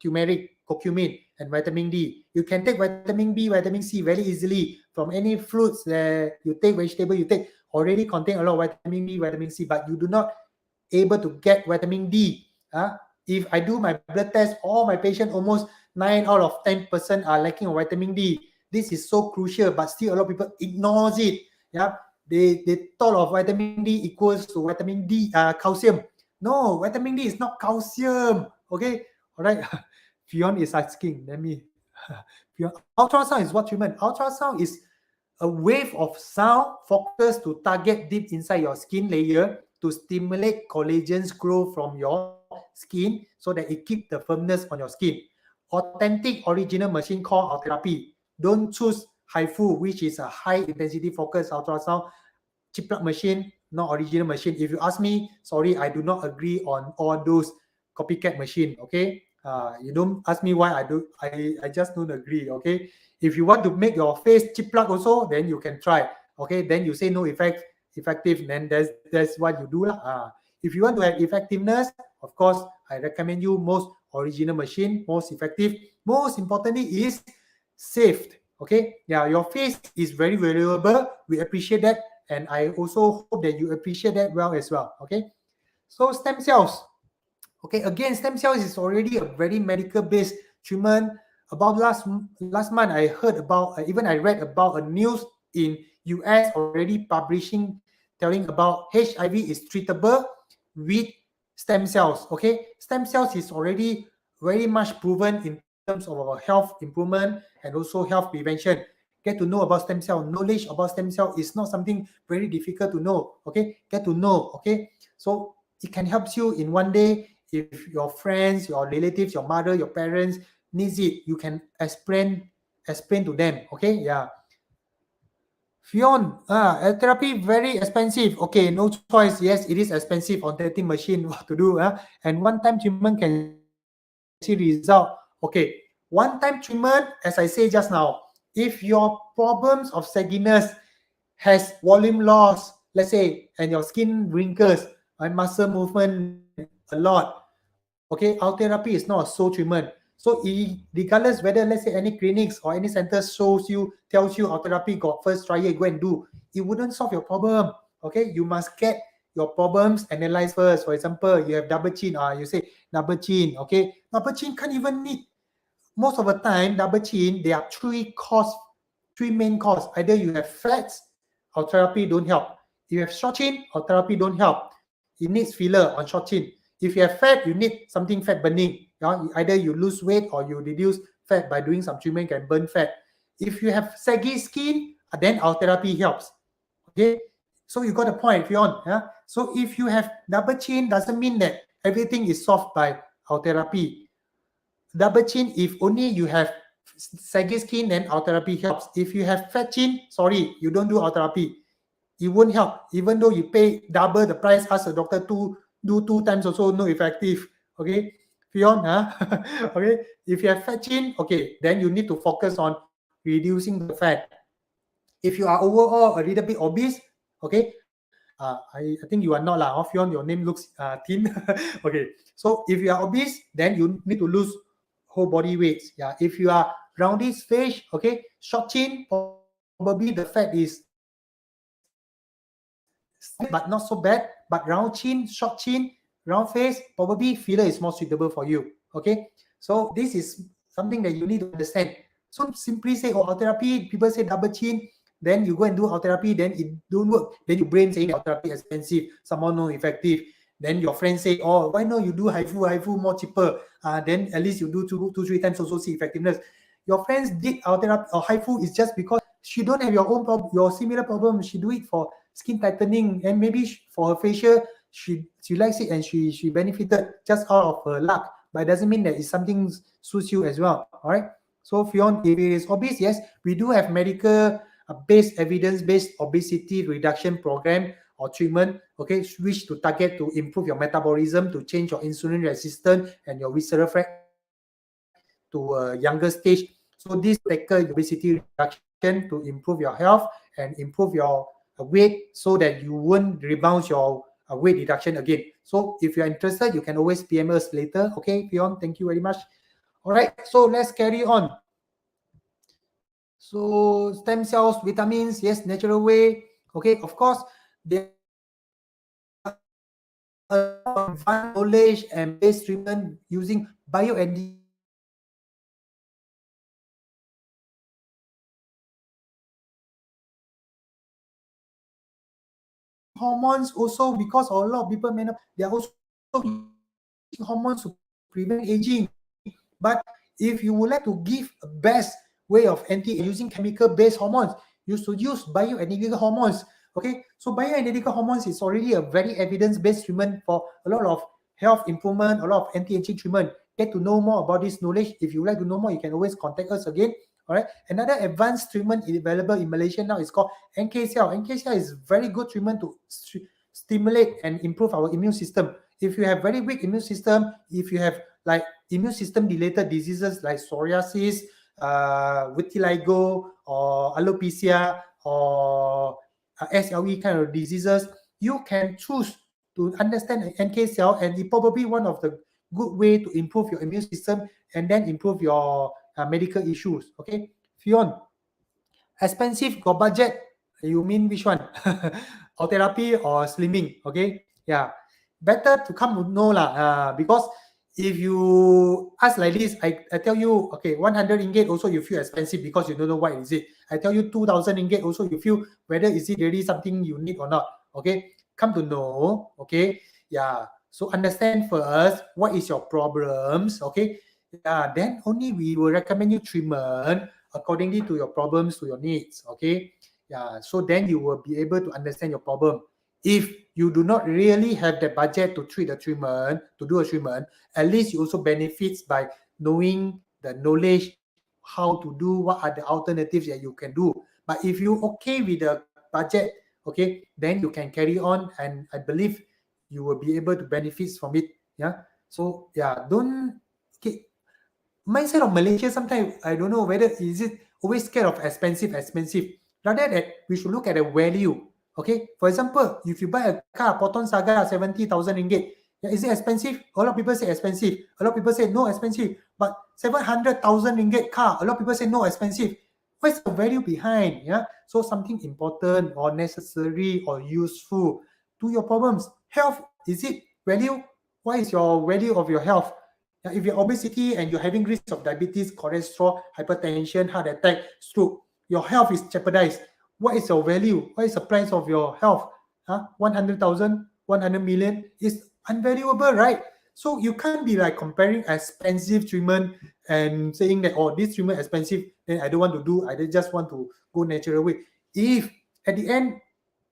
turmeric, curcumin, and vitamin D. You can take vitamin B, vitamin C very easily from any fruits that you take, vegetable you take. already contain a lot of vitamin B, vitamin C, but you do not able to get vitamin D. If I do my blood test, all my patients, almost 9 out of 10% are lacking of vitamin D. This is so crucial, but still a lot of people ignores it. Yeah, they thought of vitamin D equals to vitamin D, calcium. No, vitamin D is not calcium. Okay, all right. Fion is asking. Let me. Ultrasound is what treatment? Ultrasound is a wave of sound focused to target deep inside your skin layer to stimulate collagen's growth from your skin so that it keeps the firmness on your skin. Authentic original machine called ultherapy. Don't choose HIFU, which is a high intensity focused ultrasound chip plug machine, not original machine. If you ask me, sorry, I do not agree on all those copycat machine. Okay, you don't ask me why I do. I just don't agree. Okay, if you want to make your face chip plug also, then you can try. Okay, then you say no effective, then that's what you do lah. If you want to have effectiveness, of course, I recommend you most original machine, most effective. Most importantly is saved. Okay, yeah, your face is very valuable. We appreciate that, and I also hope that you appreciate that well as well. Okay, so stem cells. Okay, again, stem cells is already a very medical based treatment. About last month, I heard about, even I read about a news in US already publishing, telling about HIV is treatable with stem cells. Okay, stem cells is already very much proven in terms of our health improvement and also health prevention. Get to know about stem cell. Knowledge about stem cell is not something very difficult to know. Okay, get to know. Okay, so it can help you in one day. If your friends, your relatives, your mother, your parents needs it, you can explain to them. Okay, yeah. Fion, therapy very expensive. Okay, no choice. Yes, it is expensive on 30 machine. What to do? And one-time treatment can see result. Okay, one-time treatment, as I say just now, if your problems of sagginess has volume loss, let's say, and your skin wrinkles and muscle movement a lot, okay, our therapy is not a sole treatment. So regardless whether, let's say, any clinics or any center tells you our therapy got first trial, go and do, it wouldn't solve your problem. Okay, you must get your problems analyzed first. For example, you have double chin, you say double chin. Okay, double chin can't even need, most of the time double chin, there are three main causes. Either you have fats, our therapy don't help. If you have short chin, our therapy don't help. It needs filler on short chin. If you have fat, you need something fat burning. Either you lose weight or you reduce fat by doing some treatment can burn fat. If you have saggy skin, then our therapy helps. Okay, so you got a point, Fion. Yeah. So if you have double chin, doesn't mean that everything is solved by our therapy. Double chin, if only you have saggy skin, then our therapy helps. If you have fat chin, sorry, you don't do our therapy. It won't help. Even though you pay double the price, ask the doctor to do 2 times also, no effective. Okay, Fion, okay. If you have fat chin, okay, then you need to focus on reducing the fat. If you are overall a little bit obese, okay, I think you are not lah. Fion, your name looks thin. Okay, so if you are obese, then you need to lose whole body weight. Yeah, if you are roundish face, okay, short chin, probably the fat is but not so bad. But round chin, short chin, round face, probably filler is more suitable for you. Okay, so this is something that you need to understand. So simply say, our therapy, people say double chin, then you go and do our therapy, then it don't work. Then your brain saying our therapy is expensive, somehow no effective. Then your friends say, oh, why not you do HIFU more cheaper? Then at least you do two, 3 times also see effectiveness. Your friends did our therapy or HIFU is just because she don't have your own problem, your similar problem. She do it for skin tightening, and maybe for her facial, she likes it and she benefited just out of her luck. But it doesn't mean that it's something suits you as well. All right. So Fion, if it is obese, yes, we do have medical based evidence-based obesity reduction program or treatment, okay, which to target to improve your metabolism, to change your insulin resistance and your visceral fat to a younger stage. So this tackle obesity reduction to improve your health and improve your weight so that you won't rebound your weight reduction again. So if you're interested, you can always PM us later. Okay, Fion, thank you very much. All right, so let's carry on. So stem cells, vitamins, yes, natural way. Okay, of course, there are a lot of advanced knowledge and based treatment using bioengineering hormones. Hormones also, because a lot of people may not, they are also using hormones to prevent aging. But if you would like to give a best way of anti-aging using chemical-based hormones, you should use bioidentical hormones. Okay, so bioidentical hormones is already a very evidence-based treatment for a lot of health improvement, a lot of anti-aging treatment. Get to know more about this knowledge. If you would like to know more, you can always contact us again. All right. Another advanced treatment available in Malaysia now is called NK cell. NK cell is very good treatment to stimulate and improve our immune system. If you have very weak immune system, if you have like immune system related diseases like psoriasis, vitiligo, or alopecia, or SLE kind of diseases, you can choose to understand NK cell, and it probably one of the good way to improve your immune system and then improve your medical issues. Okay, Fion, expensive got budget. You mean which one? Or therapy or slimming? Okay, yeah, better to come to know lah. Because if you ask like this, I tell you, okay, 100 ringgit also you feel expensive because you don't know what is it. I tell you 2,000 ringgit also you feel whether is it really something you need or not. Okay, come to know. Okay, yeah. So understand first what is your problems. Okay, yeah. Then only we will recommend you treatment accordingly to your problems, to your needs. Okay, yeah. So then you will be able to understand your problem. If you do not really have the budget to treat the treatment, to do a treatment, at least you also benefits by knowing the knowledge how to do, what are the alternatives that you can do. But if you okay with the budget, okay, then you can carry on, and I believe you will be able to benefit from it. Yeah. So yeah, don't okay, mindset of Malaysia sometimes I don't know whether is it always scared of expensive. Rather that we should look at the value. Okay, for example, if you buy a car, Proton Saga 70,000 ringgit, yeah, is it expensive? A lot of people say expensive. A lot of people say no expensive. But 700,000 ringgit car, a lot of people say no expensive. What's the value behind? Yeah, so something important or necessary or useful to your problems. Health, is it value? What is your value of your health? If you're obesity and you're having risk of diabetes, cholesterol, hypertension, heart attack, stroke, your health is jeopardized. What is your value? What is the price of your health? 100,000, 100 million is unvaluable, right? So you can't be like comparing expensive treatment and saying that, oh, this treatment expensive, then I don't want to do, I just want to go natural way. If at the end,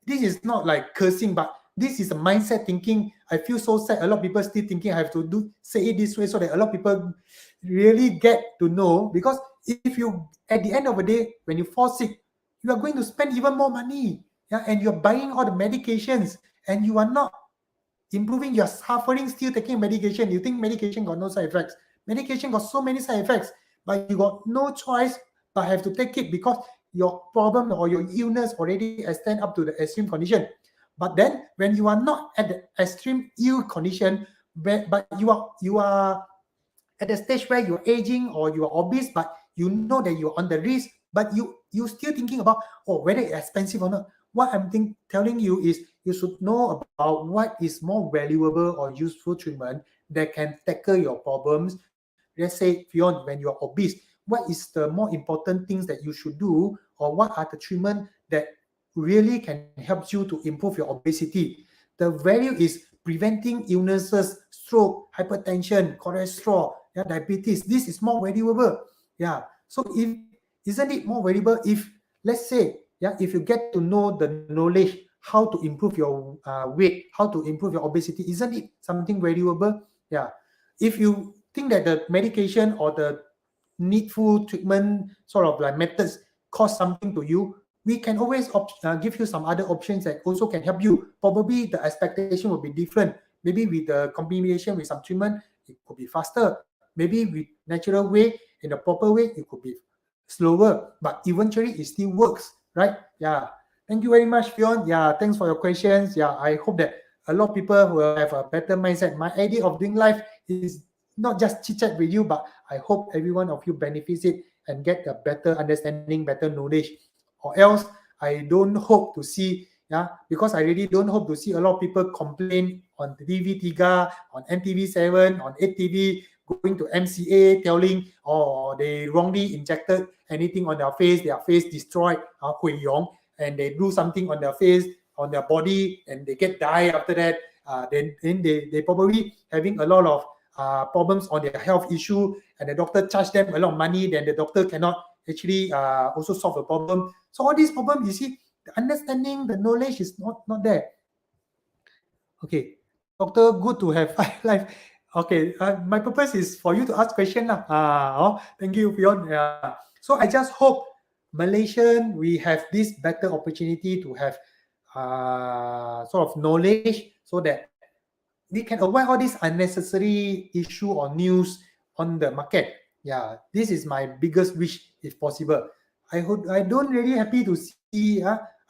this is not like cursing, but this is a mindset thinking. I feel so sad. A lot of people still thinking I have to do say it this way so that a lot of people really get to know. Because if you at the end of the day, when you fall sick, you are going to spend even more money. Yeah, and you're buying all the medications and you are not improving, you're suffering still taking medication. You think medication got no side effects? Medication got so many side effects, but you got no choice but have to take it because your problem or your illness already extend up to the extreme condition. But then when you are not at the extreme ill condition, but you are at the stage where you're aging or you're obese, but you know that you're on the risk, but you still thinking about, oh, whether it's expensive or not. What telling you is you should know about what is more valuable or useful treatment that can tackle your problems. Let's say, Fion, when you're obese, what is the more important things that you should do, or what are the treatment that really can help you to improve your obesity? The value is preventing illnesses, stroke, hypertension, cholesterol, yeah, diabetes. This is more valuable. Yeah. So if isn't it more valuable if, let's say, yeah, if you get to know the knowledge how to improve your weight, how to improve your obesity, isn't it something valuable? Yeah. If you think that the medication or the needful treatment sort of like methods cost something to you, we can always give you some other options that also can help you. Probably the expectation will be different. Maybe with the combination with some treatment, it could be faster. Maybe with natural way, in the proper way, it could be slower. But eventually, it still works, right? Yeah. Thank you very much, Fion. Yeah, thanks for your questions. Yeah, I hope that a lot of people will have a better mindset. My idea of doing life is not just chit chat with you, but I hope every one of you benefits it and get a better understanding, better knowledge. Or else, I don't hope to see Yeah, because I really don't hope to see a lot of people complain on TV3, on NTV7, on 8TV, going to MCA telling, oh, they wrongly injected anything on their face destroyed, Hui Yong, and they do something on their face, on their body, and they get die after that. Then they probably having a lot of problems on their health issue, and the doctor charge them a lot of money, then the doctor cannot actually also solve the problem. So all these problems, you see, the understanding, the knowledge is not there. Okay, doctor, good to have life. Okay, my purpose is for you to ask question lah. Thank you, Fion. So I just hope Malaysian we have this better opportunity to have sort of knowledge so that we can avoid all these unnecessary issue or news on the market. Yeah, this is my biggest wish if possible. I don't really happy to see.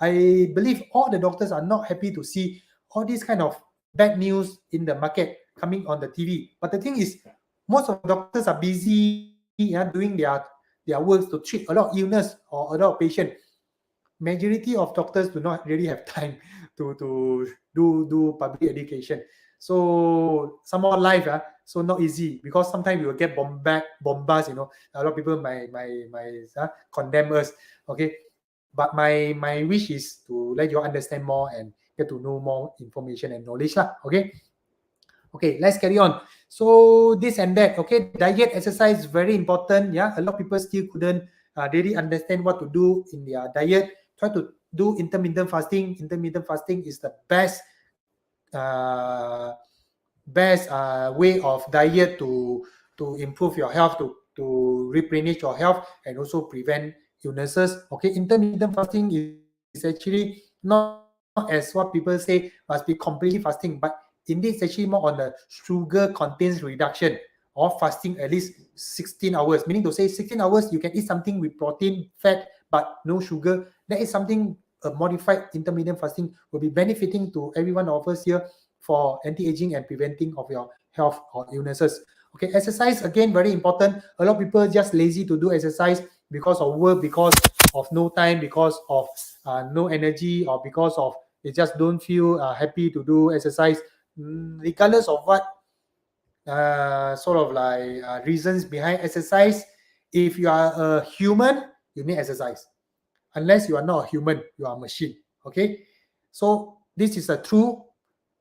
I believe all the doctors are not happy to see all these kind of bad news in the market coming on the TV. But the thing is, most of the doctors are busy doing their works to treat a lot of illness or a lot of patient. Majority of doctors do not really have time to do public education. So some more life, so not easy because sometimes we will get bombast, a lot of people might condemn us. Okay, but my wish is to let you understand more and get to know more information and knowledge lah. Okay, let's carry on. So this and that, okay, diet, exercise, very important. Yeah, a lot of people still couldn't really understand what to do in their diet. Try to do intermittent fasting. Intermittent fasting is the best way of diet to improve your health, to replenish your health, and also prevent illnesses. Okay, intermittent fasting is actually not as what people say must be completely fasting, but indeed it's actually more on the sugar contains reduction or fasting at least 16 hours, meaning to say 16 hours you can eat something with protein, fat, but no sugar. That is something a modified intermittent fasting will be benefiting to every one of us here for anti-aging and preventing of your health or illnesses. Okay, exercise again very important. A lot of people just lazy to do exercise because of work, because of no time, because of no energy, or because of they just don't feel happy to do exercise. Regardless of what sort of like reasons behind exercise, if you are a human, you need exercise. Unless you are not a human, you are a machine. Okay, so this is a true,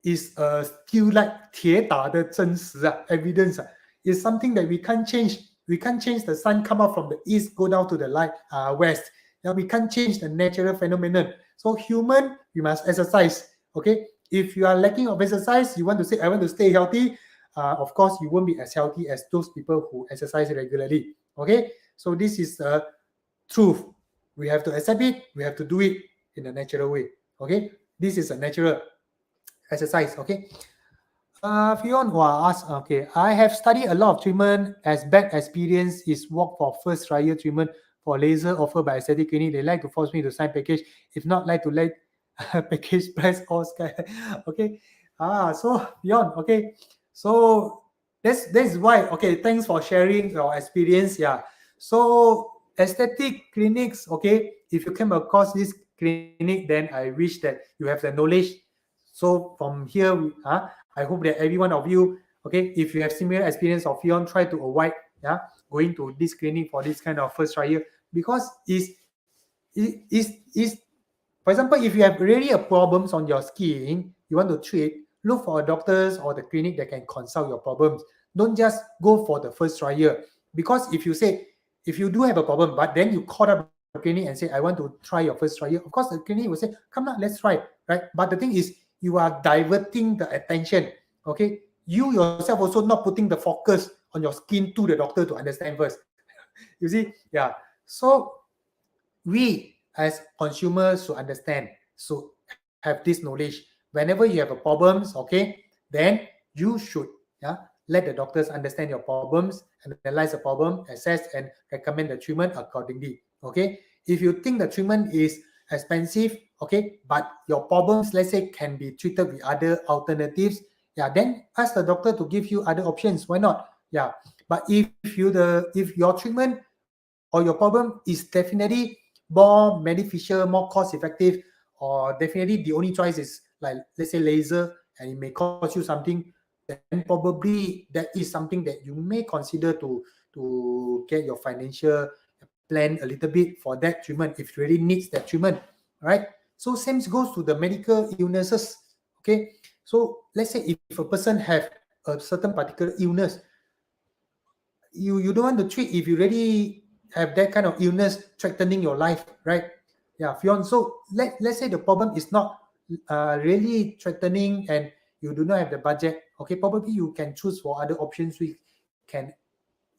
is a still like 铁打的真实 evidence. It's something that we can't change. We can't change the sun come up from the east, go down to the light west. Now we can't change the natural phenomenon. So human, you must exercise. Okay, if you are lacking of exercise, you want to say I want to stay healthy. Of course, you won't be as healthy as those people who exercise regularly. Okay, so this is the truth. We have to accept it. We have to do it in a natural way. Okay, this is a natural exercise. Okay. Fion asked, okay, I have studied a lot of treatment. As bad experience is work for first trial treatment for laser offered by aesthetic clinic. They like to force me to sign package. If not, like to let package price or sky. Okay. So Fion, okay. So that's why. Okay, thanks for sharing your experience. Yeah. So aesthetic clinics, okay, if you came across this clinic, then I wish that you have the knowledge. So from here, I hope that every one of you, okay, if you have similar experience of Fion, try to avoid going to this clinic for this kind of first trial, because for example, if you have really a problems on your skin, you want to treat, look for a doctors or the clinic that can consult your problems. Don't just go for the first trial, because if you do have a problem, but then you call up the clinic and say, I want to try your first trial, of course the clinic will say, come on, let's try, right? But the thing is, you are diverting the attention. Okay, you yourself also not putting the focus on your skin to the doctor to understand first. You see, yeah. So we as consumers should understand, should have this knowledge. Whenever you have a problems, okay, then you should let the doctors understand your problems, analyze the problem, assess and recommend the treatment accordingly. Okay, if you think the treatment is expensive, okay, but your problems, let's say, can be treated with other alternatives, then ask the doctor to give you other options. Why not? But if your treatment or your problem is definitely more beneficial, more cost effective, or definitely the only choice is like, let's say, laser, and it may cost you something, then probably that is something that you may consider to get your financial plan a little bit for that treatment if you really needs that treatment, right? So same goes to the medical illnesses. Okay, so let's say if a person have a certain particular illness, you don't want to treat if you really have that kind of illness threatening your life, right? Yeah, Fion. So let's say the problem is not really threatening and you do not have the budget. Okay, probably you can choose for other options which can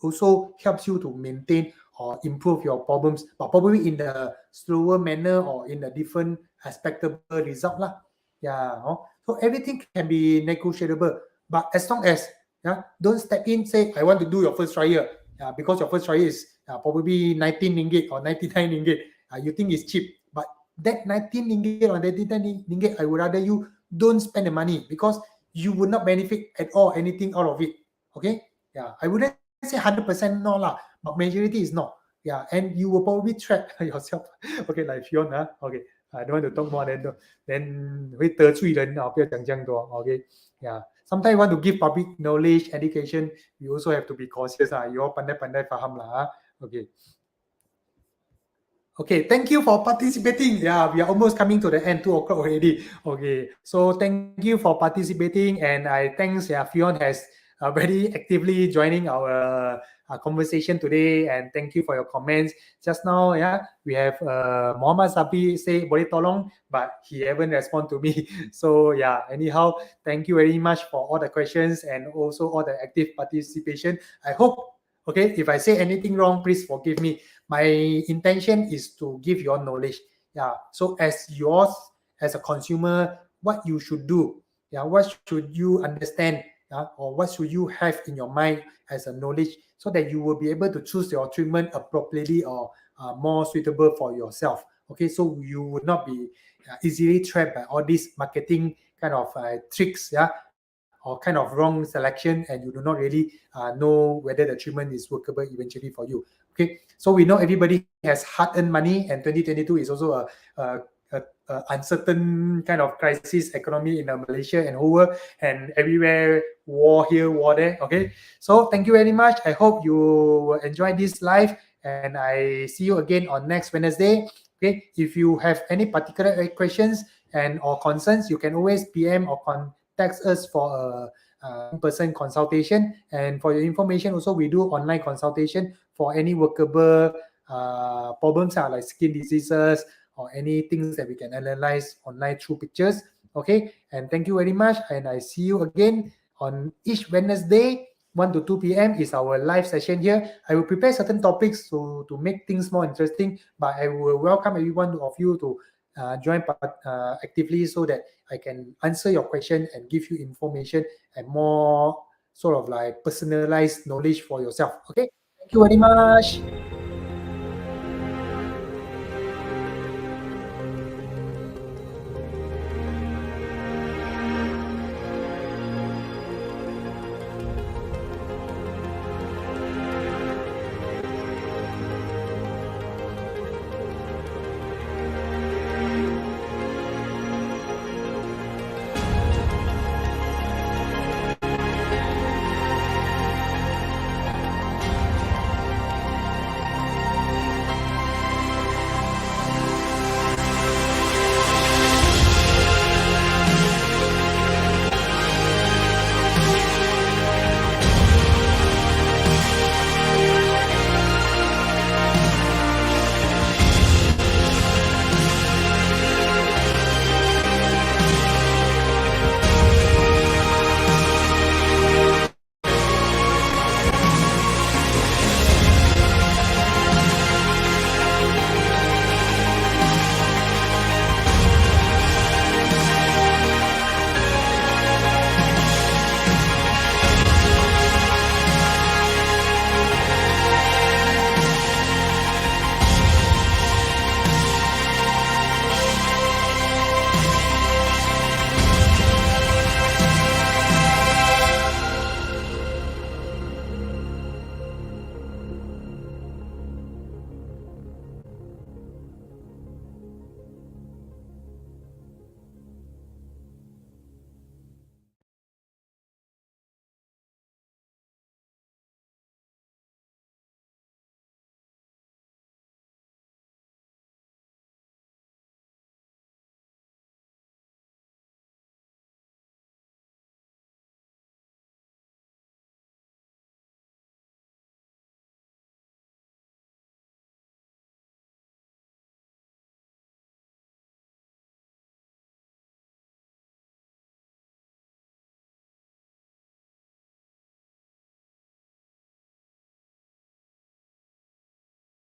also helps you to maintain or improve your problems, but probably in the slower manner or in a different expectable result lah. Yeah, so everything can be negotiable, but as long as, yeah, don't step in say I want to do your first trial, because your first trial is probably 19 ringgit or 99 ringgit. You think it's cheap, but that 19 ringgit or 99 ringgit, I would rather you don't spend the money because you would not benefit at all anything out of it. Okay, yeah, I wouldn't say 100% no lah, but majority is not. Yeah, and you will probably trap yourself. Okay, like Fiona. Okay, I don't want to talk more then 会得罪人啊，不要讲这样多。Okay, yeah. Sometimes you want to give public knowledge, education, you also have to be cautious. You all pandai-pandai faham lah. Okay. Okay, thank you for participating. Yeah, we are almost coming to the end, 2 o'clock already. Okay, so thank you for participating, and I thanks Fion has very actively joining our conversation today, and thank you for your comments. Just now, we have Muhammad Sabi say boleh tolong, but he haven't respond to me. So anyhow, thank you very much for all the questions and also all the active participation. I hope, okay, if I say anything wrong, please forgive me. My intention is to give your knowledge. Yeah. So as yours, as a consumer, what you should do. Yeah. What should you understand? Or what should you have in your mind as a knowledge so that you will be able to choose your treatment appropriately or more suitable for yourself. Okay. So you would not be easily trapped by all these marketing kind of tricks. Yeah. Or kind of wrong selection, and you do not really know whether the treatment is workable eventually for you. Okay, so we know everybody has hard-earned money, and 2022 is also a uncertain kind of crisis economy in Malaysia and whole world, and everywhere war here, war there. Okay, so thank you very much. I hope you will enjoy this live, and I see you again on next Wednesday. Okay, if you have any particular questions and or concerns, you can always PM or contact us for a in-person consultation. And for your information, also we do online consultation for any workable problems like skin diseases or any things that we can analyze online through pictures. Okay, and thank you very much, and I see you again on each Wednesday 1 to 2 p.m. is our live session here. I will prepare certain topics to make things more interesting, but I will welcome every one of you to join actively so that I can answer your question and give you information and more sort of like personalized knowledge for yourself. Okay, thank you very much.